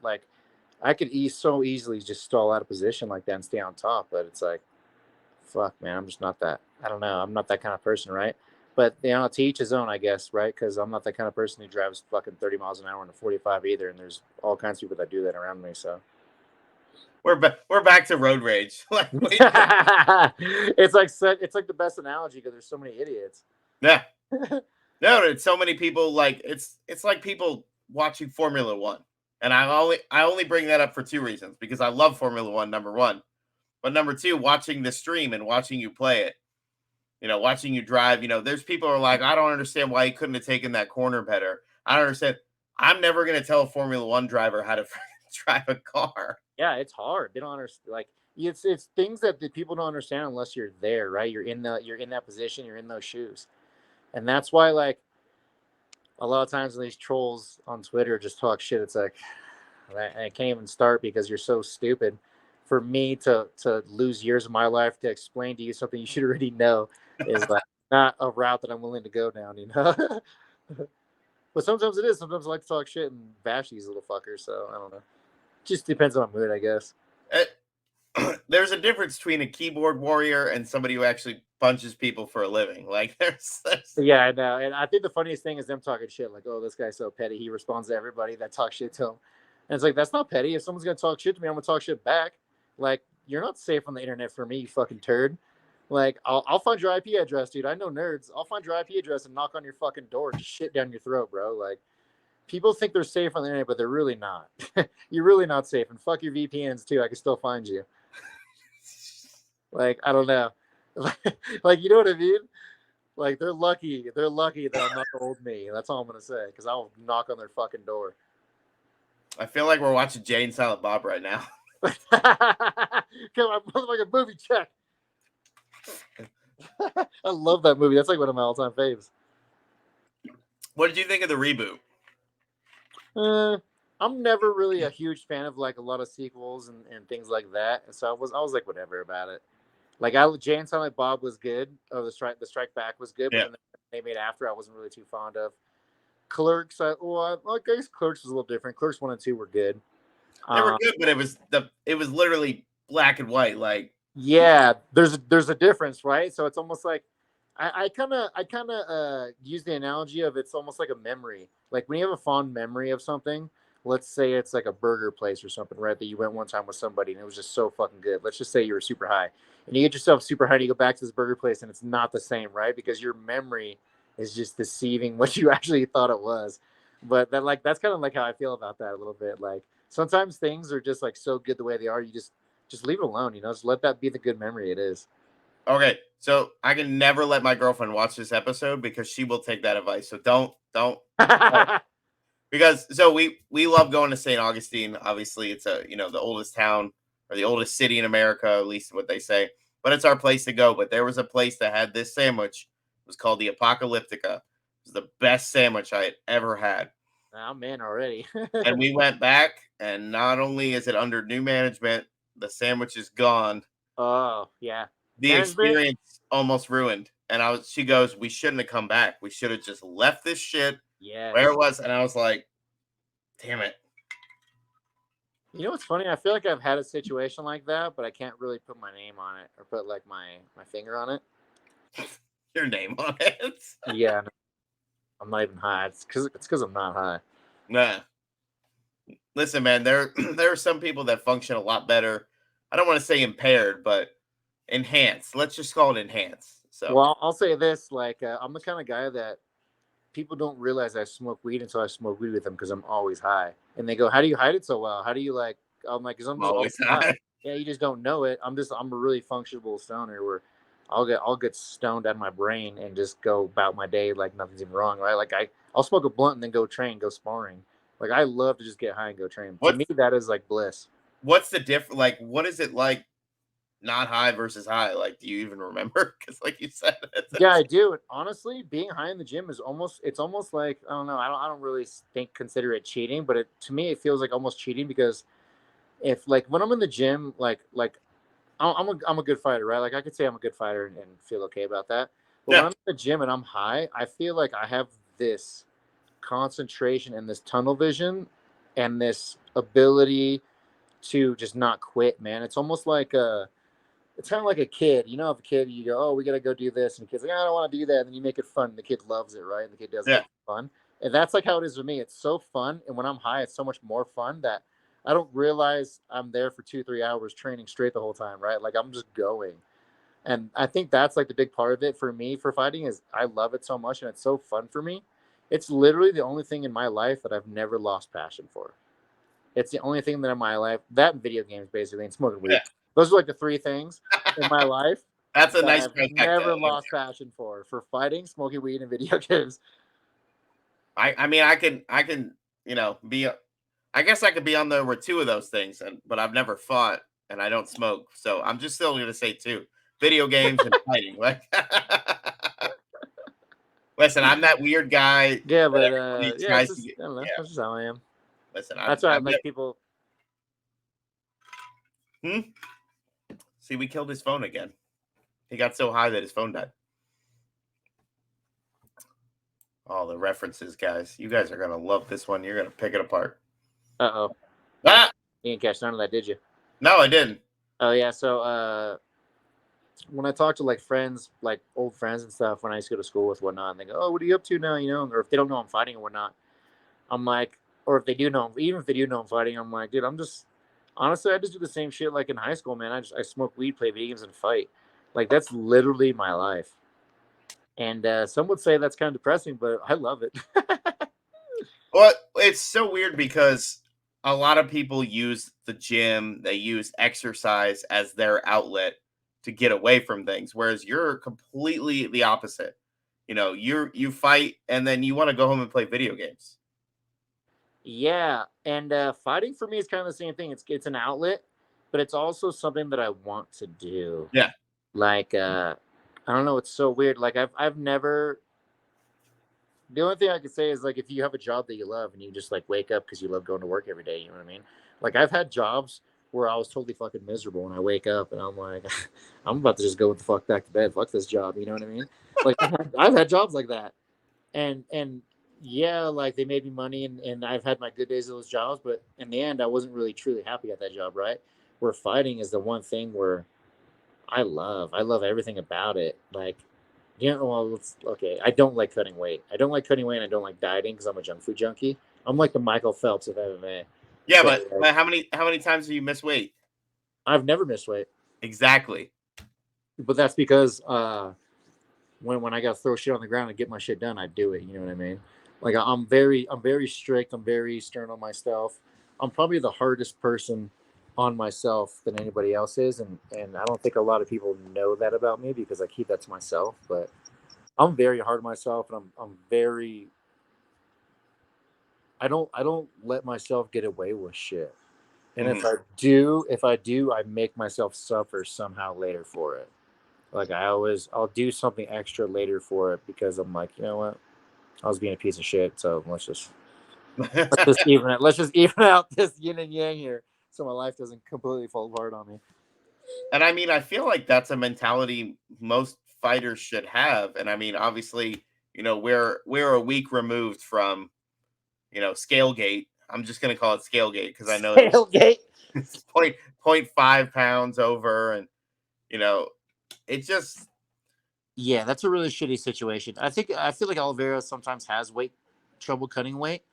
I could so easily just stall out of position like that and stay on top, but it's fuck, man, I'm just not that. I don't know. I'm not that kind of person, right? But to each his own, I guess, right? Because I'm not the kind of person who drives fucking 30 miles an hour in a 45 either, and there's all kinds of people that do that around me. So we're back to road rage. It's like the best analogy because there's so many idiots. Yeah. No, it's so many people like it's like people watching Formula One. And I only bring that up for two reasons, because I love Formula One, number one. But number two, watching the stream and watching you play it, watching you drive, there's people who are like, I don't understand why he couldn't have taken that corner better. I don't understand. I'm never going to tell a Formula One driver how to drive a car. Yeah, it's hard. They don't understand. Like, it's things that the people don't understand unless you're there, right? You're in that position, you're in those shoes. And that's why, like, a lot of times when these trolls on Twitter just talk shit, it's like, I can't even start because you're so stupid. For me to lose years of my life to explain to you something you should already know is like not a route that I'm willing to go down, But sometimes it is. Sometimes I like to talk shit and bash these little fuckers. So I don't know. Just depends on my mood, I guess. There's a difference between a keyboard warrior and somebody who actually punches people for a living. Like there's... Yeah, I know. And I think the funniest thing is them talking shit. Like, oh, this guy's so petty. He responds to everybody that talks shit to him. And it's like, that's not petty. If someone's going to talk shit to me, I'm going to talk shit back. Like, you're not safe on the internet for me, you fucking turd. Like, I'll find your IP address, dude. I know nerds. I'll find your IP address and knock on your fucking door, just shit down your throat, bro. Like, people think they're safe on the internet, but they're really not. You're really not safe. And fuck your VPNs, too. I can still find you. Like, I don't know. Like, you know what I mean? Like, they're lucky. They're lucky that I'm not old me. That's all I'm going to say, because I'll knock on their fucking door. I feel like we're watching Jay and Silent Bob right now. Come on, motherfucking movie check. I love that movie. That's like one of my all-time faves. What did you think of the reboot? I'm never really a huge fan of like a lot of sequels and things like that. And so I was like whatever about it. Like Jay and Silent Bob was good. Oh, the Strike Back was good, but then they made after I wasn't really too fond of. Clerks, I guess Clerks was a little different. Clerks 1 and 2 were good. They were good, but it was literally black and white. Like, yeah, there's a difference, right? So it's almost like I kind of use the analogy of it's almost like a memory. Like when you have a fond memory of something, let's say it's like a burger place or something, right? That you went one time with somebody and it was just so fucking good. Let's just say you were super high and you get yourself super high and you go back to this burger place and it's not the same, right? Because your memory is just deceiving what you actually thought it was. But that's kind of like how I feel about that a little bit. Like sometimes things are just like so good the way they are. You just leave it alone, just let that be the good memory it is. Okay, so I can never let my girlfriend watch this episode because she will take that advice. So don't. Because so we love going to St. Augustine. Obviously, it's the oldest town or the oldest city in America, at least what they say. But it's our place to go. But there was a place that had this sandwich. It was called the Apocalyptica. It was the best sandwich I had ever had. I'm in already. And we went back, and not only is it under new management, the sandwich is gone. Oh, yeah. The experience almost ruined. And she goes, we shouldn't have come back. We should have just left this shit where it was. And I was like, damn it. You know what's funny? I feel like I've had a situation like that, but I can't really put my name on it or put like my finger on it. Your name on it? Yeah. I'm not even high. It's because I'm not high. Nah. Listen, man, there are some people that function a lot better. I don't want to say impaired, but enhanced. Let's just call it enhanced. So, well, I'll say this: like, I'm the kind of guy that people don't realize I smoke weed until I smoke weed with them because I'm always high. And they go, "How do you hide it so well? How do you like?" I'm like, "Cause I'm just always high." Yeah, you just don't know it. I'm a really functional stoner where I'll get stoned out of my brain and just go about my day like nothing's even wrong, right? Like I'll smoke a blunt and then go train, go sparring. Like I love to just get high and go train. To me, that is like bliss. What's the difference? Like, what is it like? Not high versus high. Like, do you even remember? Because, like you said, yeah, I do. Honestly, being high in the gym is almost like I don't know. I don't really consider it cheating, but to me it feels like almost cheating because if like when I'm in the gym, like I'm a good fighter, right? Like I could say I'm a good fighter and feel okay about that. But when I'm in the gym and I'm high, I feel like I have this concentration and this tunnel vision and this ability to just not quit, man. It's almost like it's kind of like a kid. You know, if a kid, you go, oh, we got to go do this. And the kid's like, I don't want to do that. And then you make it fun. And the kid loves it, right? And the kid does it fun. And that's like how it is for me. It's so fun. And when I'm high, it's so much more fun that I don't realize I'm there for 2-3 hours training straight the whole time, right? Like I'm just going. And I think that's like the big part of it for me for fighting is I love it so much and it's so fun for me. It's literally the only thing in my life that I've never lost passion for. It's the only thing that in my life, that and video games basically, and smoking weed. Yeah. Those are like the three things in my life That's a that nice I've trifecta. never lost passion for fighting, smoking weed, and video games. I mean, I can, be. I guess I could be on there with two of those things, but I've never fought and I don't smoke, so I'm just still gonna say two: video games and fighting. Like, listen, I'm that weird guy. Yeah, That but everybody yeah, it's tries to just get. I don't know. Yeah, That's just how I am. listen, That's why I'm like people. See, we killed his phone again. He got so high that his phone died. All the references, guys. You guys are gonna love this one. You're gonna pick it apart. Uh-oh. Ah! You didn't catch none of that, did you? No, I didn't. Oh yeah, so when I talk to like friends, like old friends and stuff, when I used to go to school with whatnot, and they go, "Oh, what are you up to now?" Or if they don't know I'm fighting or whatnot, I'm like, or if they do know, even if they do know I'm fighting, I'm like, dude, I'm just honestly, I just do the same shit like in high school, man. I smoke weed, play video games, and fight. Like that's literally my life. And some would say that's kind of depressing, but I love it. Well, it's so weird because a lot of people use the gym, they use exercise as their outlet to get away from things, whereas you're completely the opposite. You fight and then you want to go home and play video games. Yeah, and fighting for me is kind of the same thing. It's an outlet, but it's also something that I want to do. Yeah. Like I don't know, it's so weird. Like I've never. The only thing I could say is like if you have a job that you love and you just like wake up because you love going to work every day, you know what I mean? Like I've had jobs where I was totally fucking miserable and I wake up and I'm like, I'm about to just go the fuck back to bed. Fuck this job, you know what I mean? Like I've had jobs like that, and yeah, like they made me money and I've had my good days of those jobs, but in the end, I wasn't really truly happy at that job, right? Where fighting is the one thing where I love everything about it. Like, well, okay. I don't like cutting weight. I don't like cutting weight and I don't like dieting because I'm a junk food junkie. I'm like the Michael Phelps of MMA. Yeah, So, but, like, but how many times have you missed weight? I've never missed weight. Exactly. But that's because when I got to throw shit on the ground and get my shit done, I do it. You know what I mean? Like I'm very strict. I'm very stern on myself. I'm probably the hardest person on myself than anybody else is, and I don't think a lot of people know that about me because I keep that to myself. But I'm very hard on myself, and I'm very. I don't let myself get away with shit. And Mhm. if I do, I make myself suffer somehow later for it. Like I'll do something extra later for it because I'm like, you know what? I was being a piece of shit, so let's just even out this yin and yang here, so my life doesn't completely fall apart on me. And I mean, I feel like that's a mentality most fighters should have. And I mean, obviously, we're a week removed from, Scalegate. I'm just gonna call it Scalegate because I know Tailgate. it's 0.5 pounds over, and it just Yeah, that's a really shitty situation. I feel like Oliveira sometimes has weight trouble cutting weight,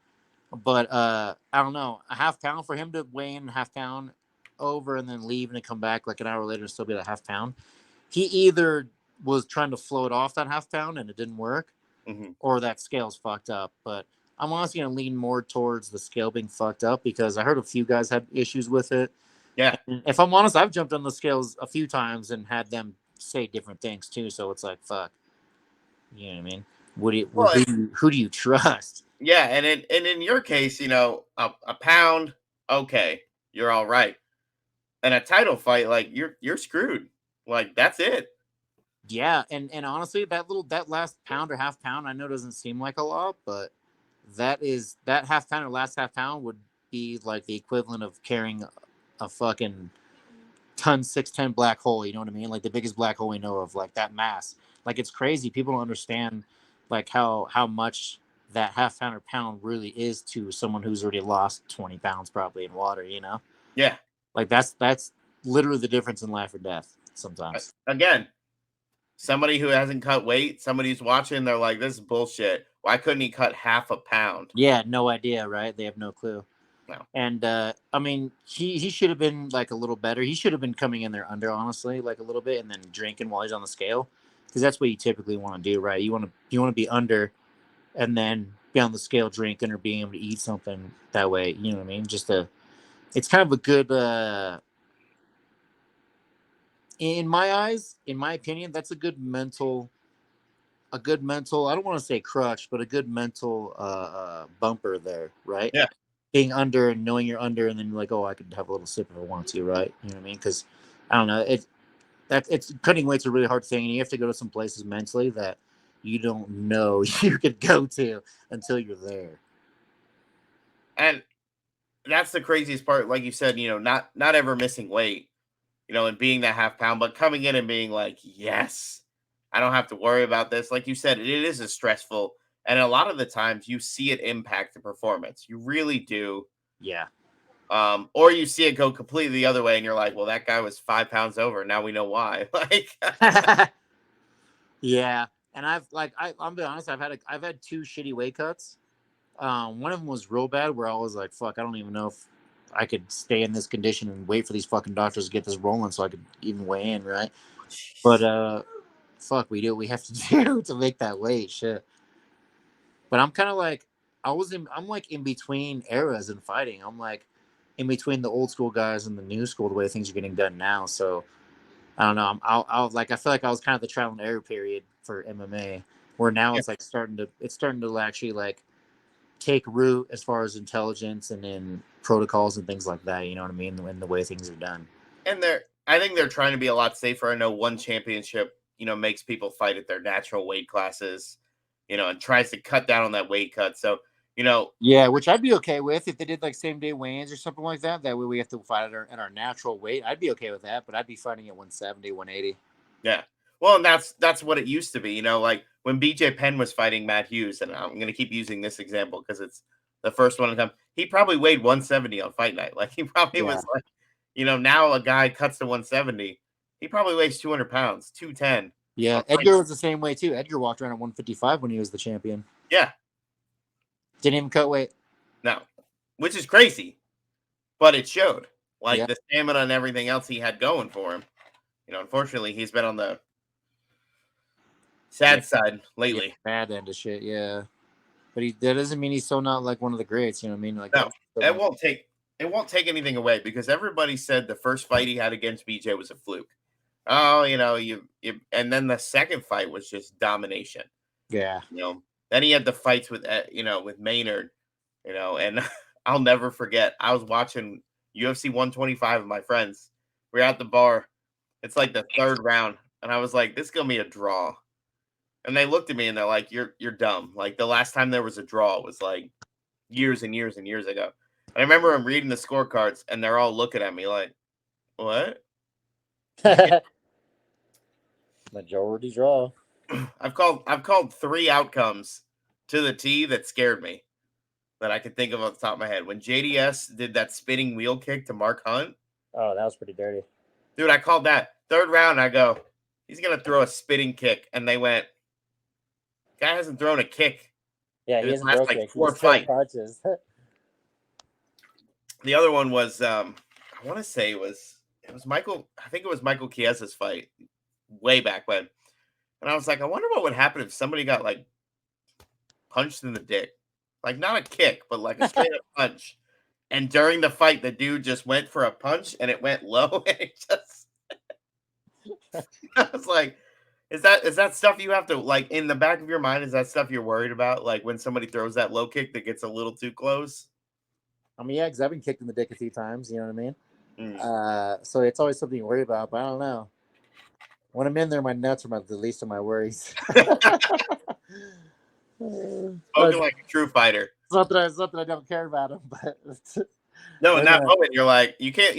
but I don't know. A half pound for him to weigh in a half pound over and then leave and then come back like an hour later and still be that half pound. He either was trying to float off that half pound and it didn't work, mhm. or that scale's fucked up. But I'm honestly gonna lean more towards the scale being fucked up because I heard a few guys had issues with it. Yeah. And if I'm honest, I've jumped on the scales a few times and had them say different things too. So it's like fuck. You know what I mean? Well, Who do you trust? yeah, and in your case, a pound, okay, you're all right. And a title fight, like you're screwed. Like that's it. Yeah, and honestly, that last pound or half pound, I know doesn't seem like a lot, but that half pound or last half pound would be like the equivalent of carrying a fucking ton 610 black hole. You know what I mean? Like the biggest black hole we know of, like that mass. Like it's crazy. People don't understand like how much that half pound or pound really is to someone who's already lost 20 pounds probably in water. Yeah. Like that's literally the difference in life or death sometimes. Again, somebody who hasn't cut weight, somebody who's watching, they're like, this is bullshit. Why couldn't he cut half a pound? Yeah, no idea, right? They have no clue. No. And I mean, he should have been like a little better. He should have been coming in there under, honestly, like a little bit, and then drinking while he's on the scale, because that's what you typically want to do, right? You want to be under, and then be on the scale drinking or being able to eat something that way. You know what I mean? It's kind of a good. In my eyes, in my opinion, that's a good mental. I don't want to say crutch, but a good mental bumper there, right? Yeah. Being under and knowing you're under, and then you're like, oh, I could have a little sip if I want to, right? You know what I mean? Because I don't know, it's cutting weight's a really hard thing, and you have to go to some places mentally that you don't know you could go to until you're there. And that's the craziest part. Like you said, not ever missing weight, and being that half pound, but coming in and being like, yes, I don't have to worry about this. Like you said, it is a stressful, and a lot of the times you see it impact the performance. You really do. Yeah. Or you see it go completely the other way, and you're like, well, that guy was 5 pounds over. Now we know why. Like, yeah. And I'm be honest, I've had 2 shitty weight cuts. One of them was real bad, where I was like, fuck, I don't even know if I could stay in this condition and wait for these fucking doctors to get this rolling so I could even weigh in, right? But fuck, we do what we have to do to make that weight, shit. But I'm kind of like, I'm like in between eras in fighting. I'm like in between the old school guys and the new school, the way things are getting done now. So I don't know. I feel like I was kind of the trial and error period for MMA, where now yeah. it's like starting to actually like take root as far as intelligence and in protocols and things like that. You know what I mean? And the way things are done. And I think they're trying to be a lot safer. I know one championship, makes people fight at their natural weight classes, and tries to cut down on that weight cut. So, yeah, which I'd be okay with if they did like same day weigh-ins or something like that. That way we have to fight at our natural weight. I'd be okay with that, but I'd be fighting at 170, 180. yeah. Well, and that's what it used to be, like when BJ Penn was fighting Matt Hughes, and I'm going to keep using this example because it's the first one to come. He probably weighed 170 on fight night. Like he probably was like, now a guy cuts to 170. He probably weighs 200 pounds, 210. Yeah, Edgar was the same way too. Edgar walked around at 155 when he was the champion. Yeah. Didn't even cut weight. No, which is crazy, but it showed the stamina and everything else he had going for him. Unfortunately, he's been on the sad side lately. Bad end of shit, yeah. But that doesn't mean he's still not like one of the greats. You know what I mean? Like, no, it won't take anything away, because everybody said the first fight he had against BJ was a fluke. Oh, and then the second fight was just domination. Yeah. Then he had the fights with with Maynard, and I'll never forget. I was watching UFC 125 with my friends. We were at the bar. It's like the third round, and I was like, "This is gonna be a draw." And they looked at me and they're like, "You're dumb." Like the last time there was a draw was like years and years and years ago. And I remember I'm reading the scorecards, and they're all looking at me like, "What?" Majority draw. I've called 3 outcomes to the T that scared me, that I could think of off the top of my head. When JDS did that spinning wheel kick to Mark Hunt. Oh, that was pretty dirty. Dude, I called that. Third round, I go, he's going to throw a spinning kick. And they went, guy hasn't thrown a kick. Yeah, he hasn't thrown like 4 fights. The other one was, I want to say it was Michael. I think it was Michael Chiesa's fight way back when. And I was like, I wonder what would happen if somebody got like punched in the dick. Like not a kick, but like a straight up punch. And during the fight, the dude just went for a punch and it went low. And it just, I was like, is that stuff you have to, like, in the back of your mind? Is that stuff you're worried about? Like when somebody throws that low kick that gets a little too close? I mean, yeah, because I've been kicked in the dick a few times. You know what I mean? So it's always something you worry about. But I don't know. When I'm in there, my nuts are the least of my worries. Spoken like a true fighter. It's not that I don't care about them, but no, in that moment, you're like, you can't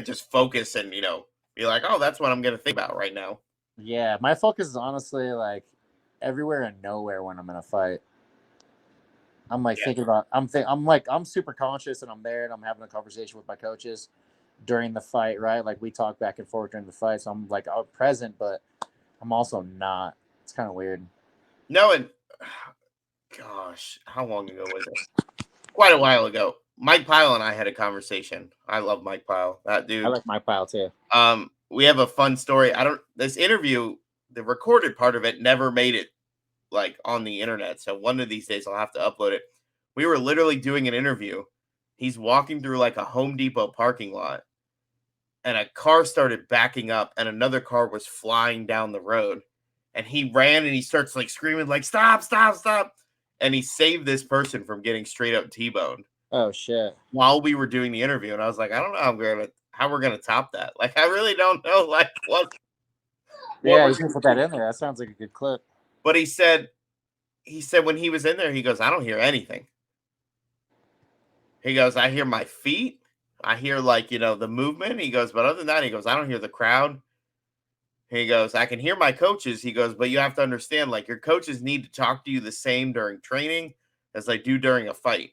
just focus and be like, oh, that's what I'm gonna think about right now. Yeah, my focus is honestly like everywhere and nowhere when I'm in a fight. I'm like thinking about. I'm super conscious, and I'm there, and I'm having a conversation with my coaches during the fight, right? Like we talk back and forth during the fight, so I'm like present, but I'm also not. It's kind of weird. No, and gosh, how long ago was it? Quite a while ago. Mike Pyle and I had a conversation. I love Mike Pyle. That I dude. like my pile too. We have a fun story. This interview, the recorded part of it never made it like on the internet. So one of these days I'll have to upload it. We were literally doing an interview. He's walking through like a Home Depot parking lot, and a car started backing up, and another car was flying down the road. And he ran and he starts like screaming, like, stop, stop, stop. And he saved this person from getting straight up T-boned Oh shit. while we were doing the interview. And I was like, I don't know how we're gonna top that. Like, I really don't know like what Yeah, we're you can put that in there. That sounds like a good clip. But he said when he was in there, he goes, I don't hear anything. He goes, I hear my feet. I hear like, the movement. He goes, but other than that, he goes, I don't hear the crowd. He goes, I can hear my coaches. He goes, but you have to understand, like, your coaches need to talk to you the same during training as they do during a fight.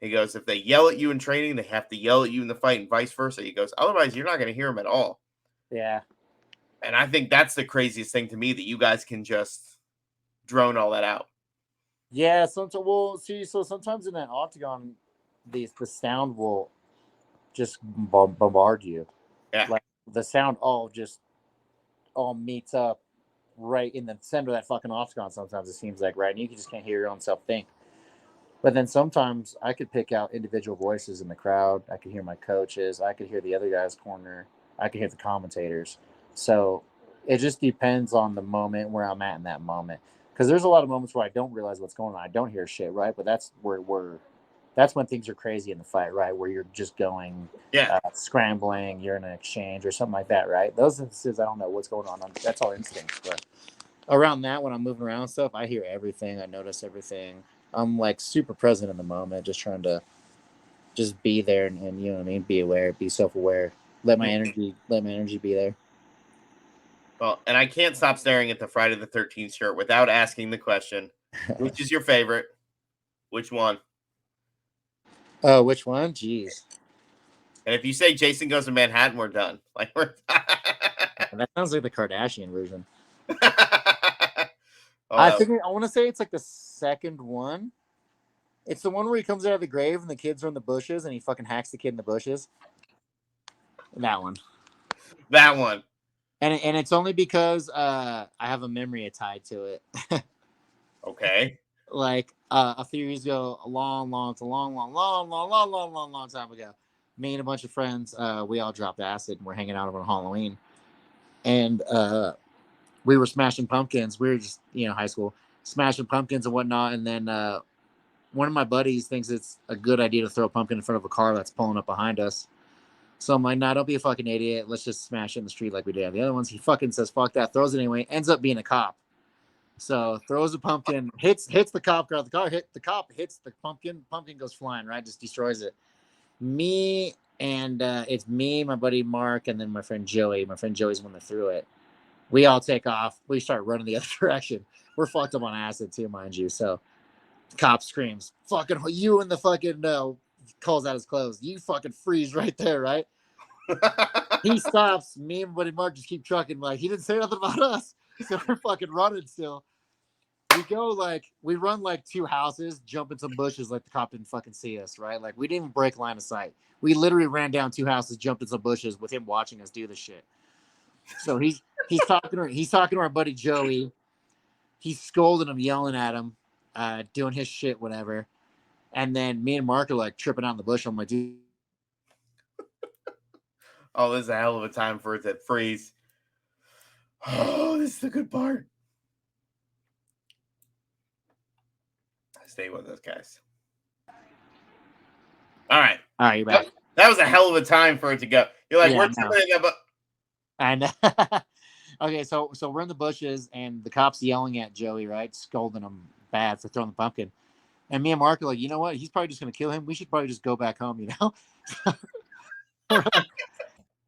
He goes, if they yell at you in training, they have to yell at you in the fight and vice versa. He goes, otherwise, you're not going to hear them at all. Yeah. And I think that's the craziest thing to me, that you guys can just drone all that out. Yeah. So sometimes in that octagon, the sound will just bombard you. Yeah. Like the sound all meets up right in the center of that fucking octagon. Sometimes it seems like, right, and you just can't hear your own self think. But then sometimes I could pick out individual voices in the crowd. I could hear my coaches. I could hear the other guy's corner. I could hear the commentators. So it just depends on the moment where I'm at in that moment. Because there's a lot of moments where I don't realize what's going on. I don't hear shit, right? But that's that's when things are crazy in the fight, right? Where you're just going, scrambling, you're in an exchange or something like that, right? Those instances, I don't know what's going on. That's all instincts. But around that, when I'm moving around and stuff, I hear everything. I notice everything. I'm like super present in the moment, just trying to just be there and you know what I mean? Be aware, be self-aware. Let my energy be there. Well, and I can't stop staring at the Friday the 13th shirt without asking the question, which is your favorite? Which one? Oh, which one? Jeez. And if you say Jason Goes to Manhattan, we're done. Like, we're That sounds like the Kardashian version. Oh, I want to say it's like the second one. It's the one where he comes out of the grave and the kids are in the bushes and he fucking hacks the kid in the bushes. That one. That one. And it's only because I have a memory tied to it. Okay. Like a few years ago, a long time ago, me and a bunch of friends, we all dropped acid and we're hanging out over Halloween. And we were smashing pumpkins. We were just, high school, smashing pumpkins and whatnot. And then one of my buddies thinks it's a good idea to throw a pumpkin in front of a car that's pulling up behind us. So I'm like, nah, don't be a fucking idiot. Let's just smash it in the street like we did the other ones. He fucking says, fuck that, throws it anyway, ends up being a cop. So throws a pumpkin, hits the cop car, the car hit the cop, hits the pumpkin goes flying, right? Just destroys it. It's me, my buddy Mark, and then my friend Joey. My friend Joey's the one that threw it. We all take off. We start running the other direction. We're fucked up on acid too, mind you. So the cop screams, fucking you in the fucking calls out his clothes. You fucking freeze right there, right? He stops. Me and my buddy Mark just keep trucking. Like, he didn't say nothing about us. So we're fucking running still. We run like 2 houses, jump in some bushes like the cop didn't fucking see us, right? Like, we didn't even break line of sight. We literally ran down 2 houses, jumped in some bushes with him watching us do the shit. So he's talking to our buddy Joey. He's scolding him, yelling at him, doing his shit, whatever. And then me and Mark are like tripping out in the bush. I'm like, dude. Oh, this is a hell of a time for it to freeze. Oh, this is the good part. Stay with us, guys. All right. You're back. That was a hell of a time for it to go. You're like, we're tripping it, but and okay, so we're in the bushes and the cop's yelling at Joey, right? Scolding him bad for throwing the pumpkin. And me and Mark are like, you know what? He's probably just gonna kill him. We should probably just go back home,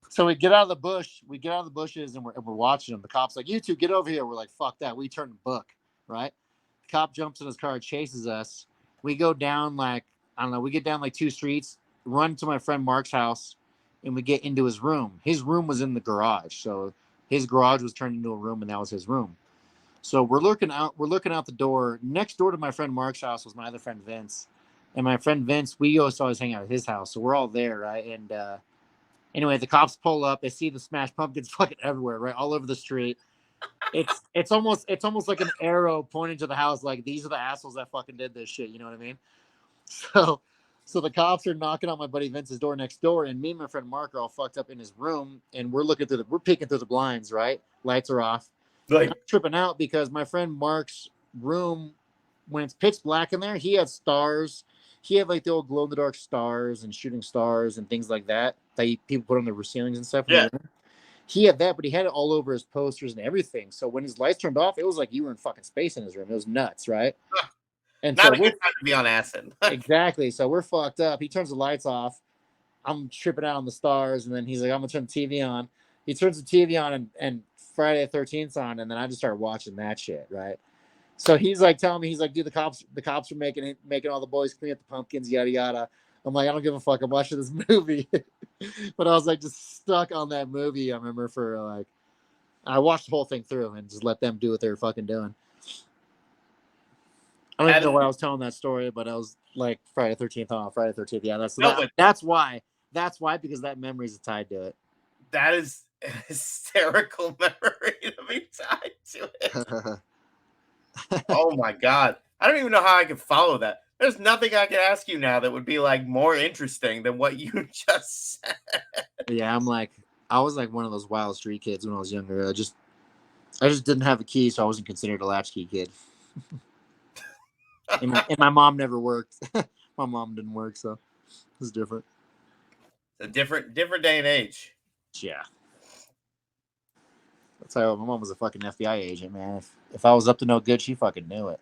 So we get out of the bush. We get out of the bushes and we're watching him. The cop's like, you two, get over here. We're like, fuck that. We turn the book, right? The cop jumps in his car, chases us. We go down we get down like 2 streets, run to my friend Mark's house, and we get into his room. His room was in the garage. So his garage was turned into a room and that was his room. So we're looking out the door. Next door to my friend Mark's house was my other friend Vinc. And my friend Vince, we used to always hang out at his house, so we're all there, right? And anyway, the cops pull up. They see the smashed pumpkins fucking everywhere, right, all over the street. It's almost like an arrow pointing to the house, like these are the assholes that fucking did this shit. You know what I mean? So the cops are knocking on my buddy Vince's door next door, and me and my friend Mark are all fucked up in his room, and we're peeking through the blinds, right? Lights are off. Like, I'm tripping out because my friend Mark's room, when it's pitch black in there, he had stars. He had like the old glow in the dark stars and shooting stars and things like that people put on their ceilings and stuff. Yeah. He had that, but he had it all over his posters and everything. So when his lights turned off, it was like you were in fucking space in his room. It was nuts, right? And not so a good time to be on acid. Exactly. So we're fucked up. He turns the lights off. I'm tripping out on the stars, and then he's like, "I'm gonna turn the TV on." He turns the TV on, and Friday the 13th's on, and then I just start watching that shit, right? So he's like telling me, he's like, "Dude, the cops are making all the boys clean up the pumpkins, yada yada." I'm like, I don't give a fuck. I'm watching this movie. But I was like just stuck on that movie. I remember for like, I watched the whole thing through and just let them do what they were fucking doing. I don't even know why I was telling that story, but I was like Friday the 13th on Friday the 13th. Yeah, that's why. That's why, because that memory is tied to it. That is a hysterical memory to be tied to it. Oh my God. I don't even know how I can follow that. There's nothing I can ask you now that would be like more interesting than what you just said. Yeah, I was like one of those wild street kids when I was younger. I just didn't have a key, so I wasn't considered a latchkey kid. and my mom never worked. My mom didn't work, so it was different. A different day and age. Yeah. That's how my mom was a fucking FBI agent, man. If I was up to no good, she fucking knew it.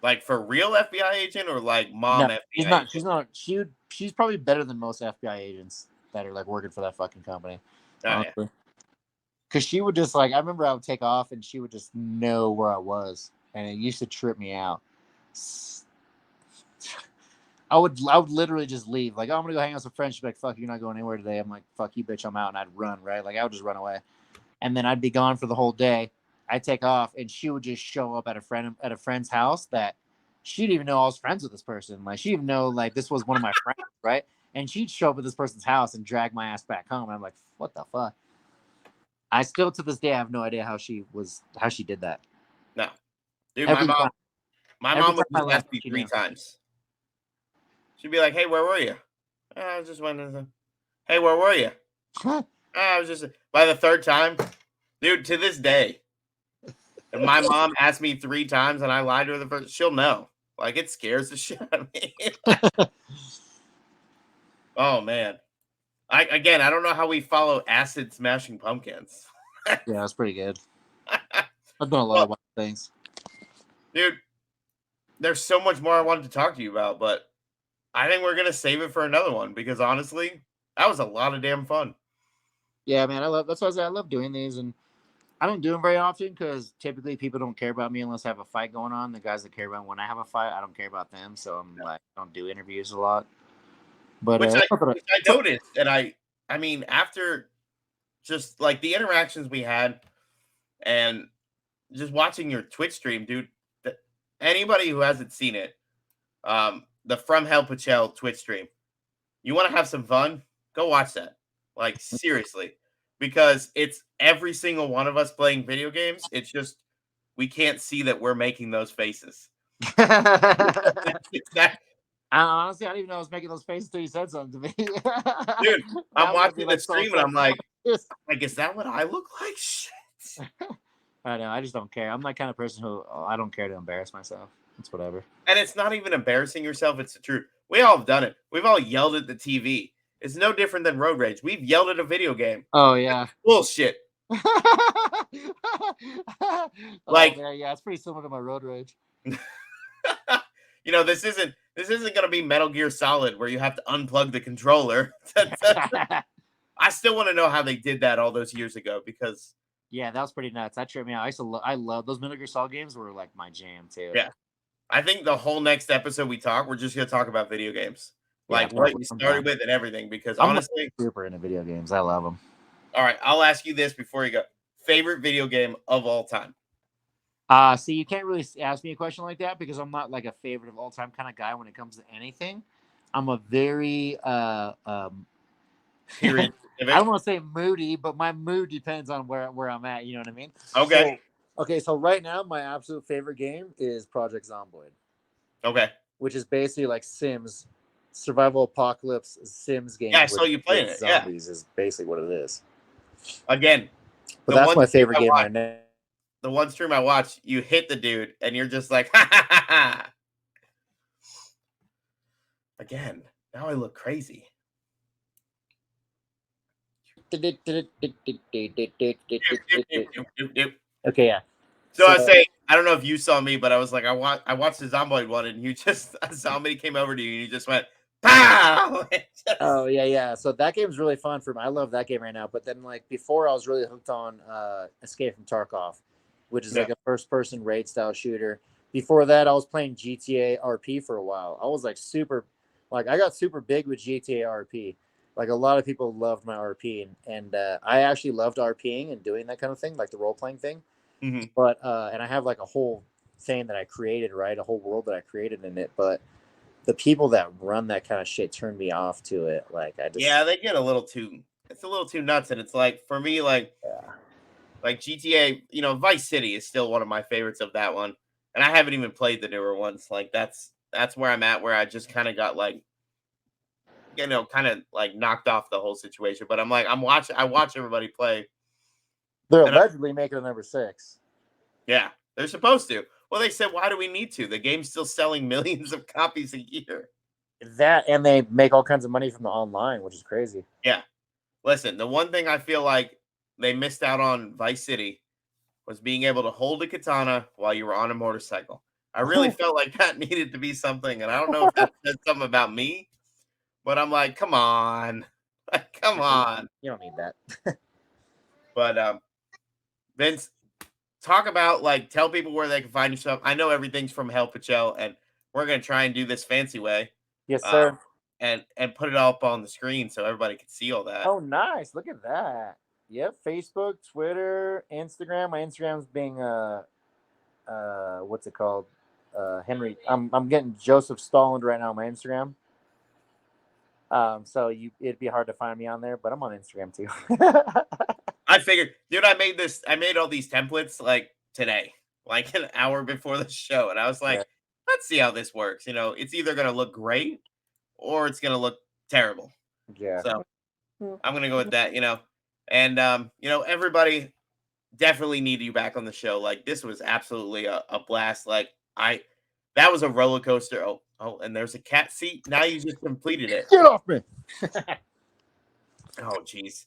Like for real FBI agent or like mom No, FBI she's not. She's probably better than most FBI agents that are like working for that fucking company. Honestly. Because she would just like, I remember I would take off and she would just know where I was, and it used to trip me out. I would literally just leave. Like, oh, I'm gonna go hang out with some friends. She'd be like, "Fuck, you're not going anywhere today." I'm like, "Fuck you, bitch, I'm out," and I'd run, right? Like I would just run away, and then I'd be gone for the whole day. I'd take off, and she would just show up at a friend's house that she didn't even know I was friends with this person. Like she didn't even know like this was one of my friends, right? And she'd show up at this person's house and drag my ass back home. And I'm like, what the fuck? I still to this day have no idea how she did that. No, dude, Every my mom would time ask me 3 times. She'd be like, "Hey, where were you?" I just went. Hey, where were you? I was just. By the 3rd time, dude, to this day, if my mom asked me 3 times and I lied to her the first, she'll know. Like it scares the shit out of me. Oh man, I don't know how we follow acid smashing pumpkins. Yeah, that's pretty good. I've done a lot of wild things, dude. There's so much more I wanted to talk to you about, but I think we're gonna save it for another one because honestly, that was a lot of damn fun. Yeah, man, that's what I say. I love doing these, and I don't do them very often because typically people don't care about me unless I have a fight going on. The guys that care about when I have a fight, I don't care about them, so I'm like, I don't do interviews a lot. But which I noticed, and I mean, after just like the interactions we had, and just watching your Twitch stream, dude. Anybody who hasn't seen it, the From Hell Pichel Twitch stream, you want to have some fun? Go watch that. Like seriously, because it's every single one of us playing video games. It's just we can't see that we're making those faces. Honestly, I didn't even know I was making those faces until you said something to me. Dude, I'm watching the stream and I'm like, is that what I look like? Shit. I know. I just don't care. I'm that kind of person who I don't care to embarrass myself. It's whatever. And it's not even embarrassing yourself. It's the truth. We all have done it. We've all yelled at the TV. It's no different than road rage. We've yelled at a video game. Oh yeah. Bullshit. Like yeah, it's pretty similar to my road rage. You know, this isn't gonna be Metal Gear Solid where you have to unplug the controller. I still want to know how they did that all those years ago because yeah, that was pretty nuts. That tripped me out. I love those Metal Gear Solid games were like my jam too. Yeah. I think the whole next episode we're just gonna talk about video games. Like yeah, what you started with and everything, because I'm honestly super into video games. I love them. All right, I'll ask you this before you go. Favorite video game of all time? See, you can't really ask me a question like that because I'm not like a favorite of all time kind of guy when it comes to anything. I'm a very Period. I don't want to say moody, but my mood depends on where I'm at. You know what I mean? Okay. So right now, my absolute favorite game is Project Zomboid, Okay. which is basically like Sims, survival apocalypse Sims game. Yeah, I saw you playing it. Yeah. Zombies is basically what it is. Again, But the that's one my stream favorite I game watched- right now. The one stream I watched, you hit the dude, and you're just like, ha ha ha ha. Again, now I look crazy. Okay, yeah. So I was saying, I don't know if you saw me, but I was like, I watched the Zomboid one, and you just somebody came over to you, and you just went, pow. Oh yeah. So that game's really fun for me. I love that game right now. But then like before, I was really hooked on Escape from Tarkov, which is like a first-person raid style shooter. Before that, I was playing GTA RP for a while. I was like I got super big with GTA RP. Like a lot of people loved my RP, and I actually loved RPing and doing that kind of thing, like the role-playing thing. Mm-hmm. But and I have like a whole thing that I created, right? A whole world that I created in it. But the people that run that kind of shit turn me off to it. Like I just They get a little too. It's a little too nuts, and it's like for me, like GTA. Vice City is still one of my favorites of that one, and I haven't even played the newer ones. Like that's where I'm at, where I just kind of got like, kind of like knocked off the whole situation. But I watch everybody play. They're allegedly making a number 6. Yeah, they're supposed to. Well, they said, why do we need to? The game's still selling millions of copies a year. That, and they make all kinds of money from the online, which is crazy. Yeah. Listen, the one thing I feel like they missed out on Vice City was being able to hold a katana while you were on a motorcycle. I really felt like that needed to be something, and I don't know if that said something about me, but I'm like, come on. Come on. You don't need that. But Vince, talk about, tell people where they can find your stuff. I know everything's from Hell Pichel, and we're going to try and do this fancy way. Yes, sir. And put it all up on the screen so everybody can see all that. Oh, nice. Look at that. Yep. Facebook, Twitter, Instagram. My Instagram's being, what's it called? Henry. I'm getting Joseph Stalland right now on my Instagram. So it'd be hard to find me on there, but I'm on Instagram too. I figured, dude, I made all these templates today, an hour before the show. And I was like, let's see how this works. It's either going to look great or it's going to look terrible. Yeah. So I'm going to go with that, and, everybody definitely need you back on the show. This was absolutely a blast. That was a roller coaster. Oh, and there's a cat seat. Now you just completed it. Get off me. Oh, jeez.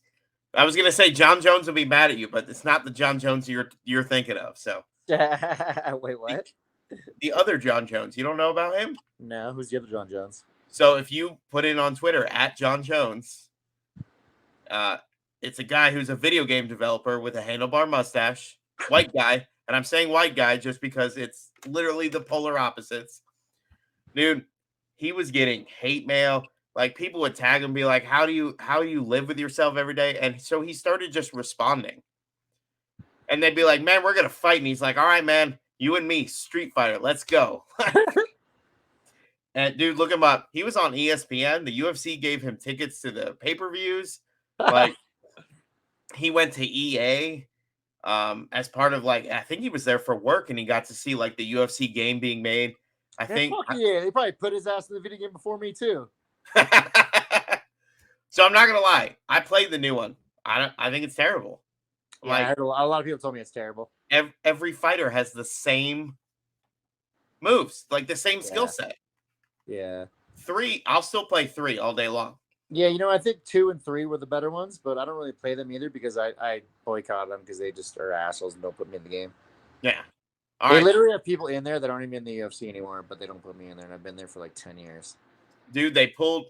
I was gonna say John Jones will be mad at you, but it's not the John Jones you're thinking of. So wait, what? The other John Jones. You don't know about him? No, who's the other John Jones? So if you put in on Twitter @John Jones, it's a guy who's a video game developer with a handlebar mustache, white guy, and I'm saying white guy just because it's literally the polar opposites. Dude, he was getting hate mail. People would tag him and be like, how do you live with yourself every day? And so he started just responding. And they'd be like, man, we're going to fight. And he's like, all right, man, you and me, Street Fighter, let's go. And dude, look him up. He was on ESPN. The UFC gave him tickets to the pay-per-views. He went to EA as part of I think he was there for work, and he got to see the UFC game being made. They probably put his ass in the video game before me too. So I'm not gonna lie, I played the new one. I think it's terrible. Yeah, I heard a lot of people told me it's terrible. Every fighter has the same moves, the same skill set. Yeah. 3, I'll still play 3 all day long. Yeah, I think 2 and 3 were the better ones, but I don't really play them either because I boycott them because they just are assholes and don't put me in the game. Yeah. They literally have people in there that aren't even in the UFC anymore, but they don't put me in there, and I've been there for 10 years. Dude, they pulled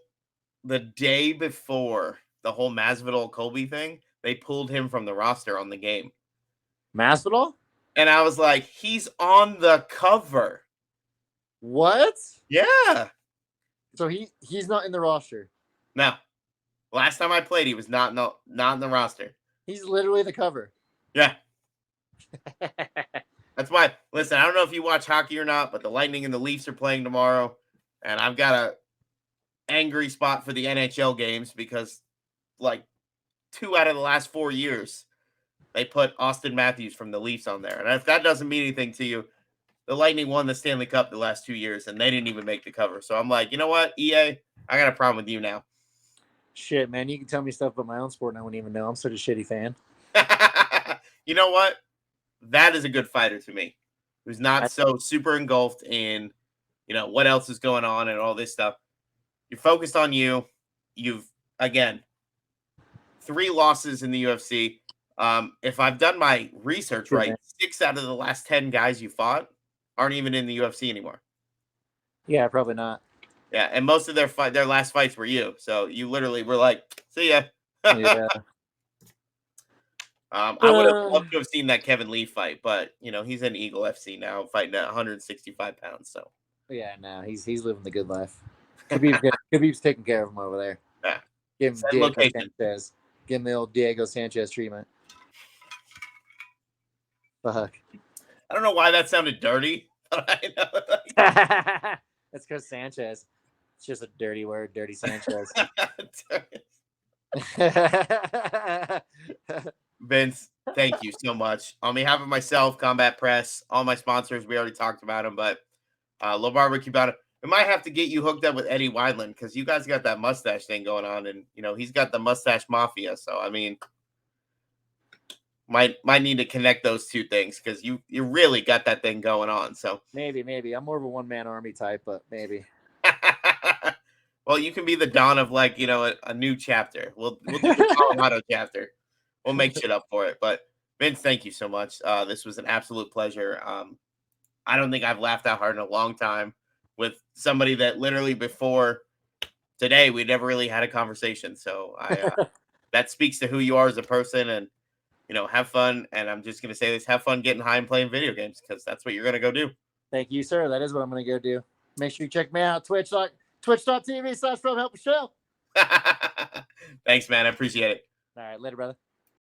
the day before the whole Masvidal Colby thing. They pulled him from the roster on the game. Masvidal? And I was like, he's on the cover. What? Yeah. So he's not in the roster. No. Last time I played, he was not in the roster. He's literally the cover. Yeah. That's why. Listen, I don't know if you watch hockey or not, but the Lightning and the Leafs are playing tomorrow, and I've got a angry spot for the NHL games because, like, 2 out of the last 4 years, they put Austin Matthews from the Leafs on there, and if that doesn't mean anything to you, the Lightning won the Stanley Cup the last 2 years, and they didn't even make the cover. So I'm like, you know what, EA, I got a problem with you now. Shit, man, you can tell me stuff about my own sport and I wouldn't even know. I'm such a shitty fan. You know what? That is a good fighter to me, who's not so super engulfed in, what else is going on and all this stuff. You're focused on you. You've, again, 3 losses in the UFC. If I've done my research right, 6 out of the last 10 guys you fought aren't even in the UFC anymore. Yeah, probably not. Yeah, and most of their last fights were you. So you literally were like, see ya. Yeah. I would have loved to have seen that Kevin Lee fight, but he's in Eagle FC now, fighting at 165 pounds. So yeah, no, he's living the good life. Khabib's taking care of him over there. Yeah. Give him Diego Sanchez. Give him the old Diego Sanchez treatment. Fuck. I don't know why that sounded dirty, but I know. That's because Sanchez. It's just a dirty word, dirty Sanchez. Vince, thank you so much. On behalf of myself, Combat Press, all my sponsors, we already talked about them, but Low Barbecue about it. We might have to get you hooked up with Eddie Weidland because you guys got that mustache thing going on, and he's got the mustache mafia. So I mean, might need to connect those two things because you really got that thing going on. So maybe I'm more of a one-man army type, but maybe. Well, you can be the dawn of a new chapter. We'll do the Colorado chapter. We'll make shit up for it. But Vince, thank you so much. This was an absolute pleasure. I don't think I've laughed that hard in a long time with somebody that literally before today we never really had a conversation. So that speaks to who you are as a person, and have fun. And I'm just gonna say this: have fun getting high and playing video games because that's what you're gonna go do. Thank you, sir. That is what I'm gonna go do. Make sure you check me out twitch.tv/FromHelpPichel. Thanks, man. I appreciate it. All right, later, brother.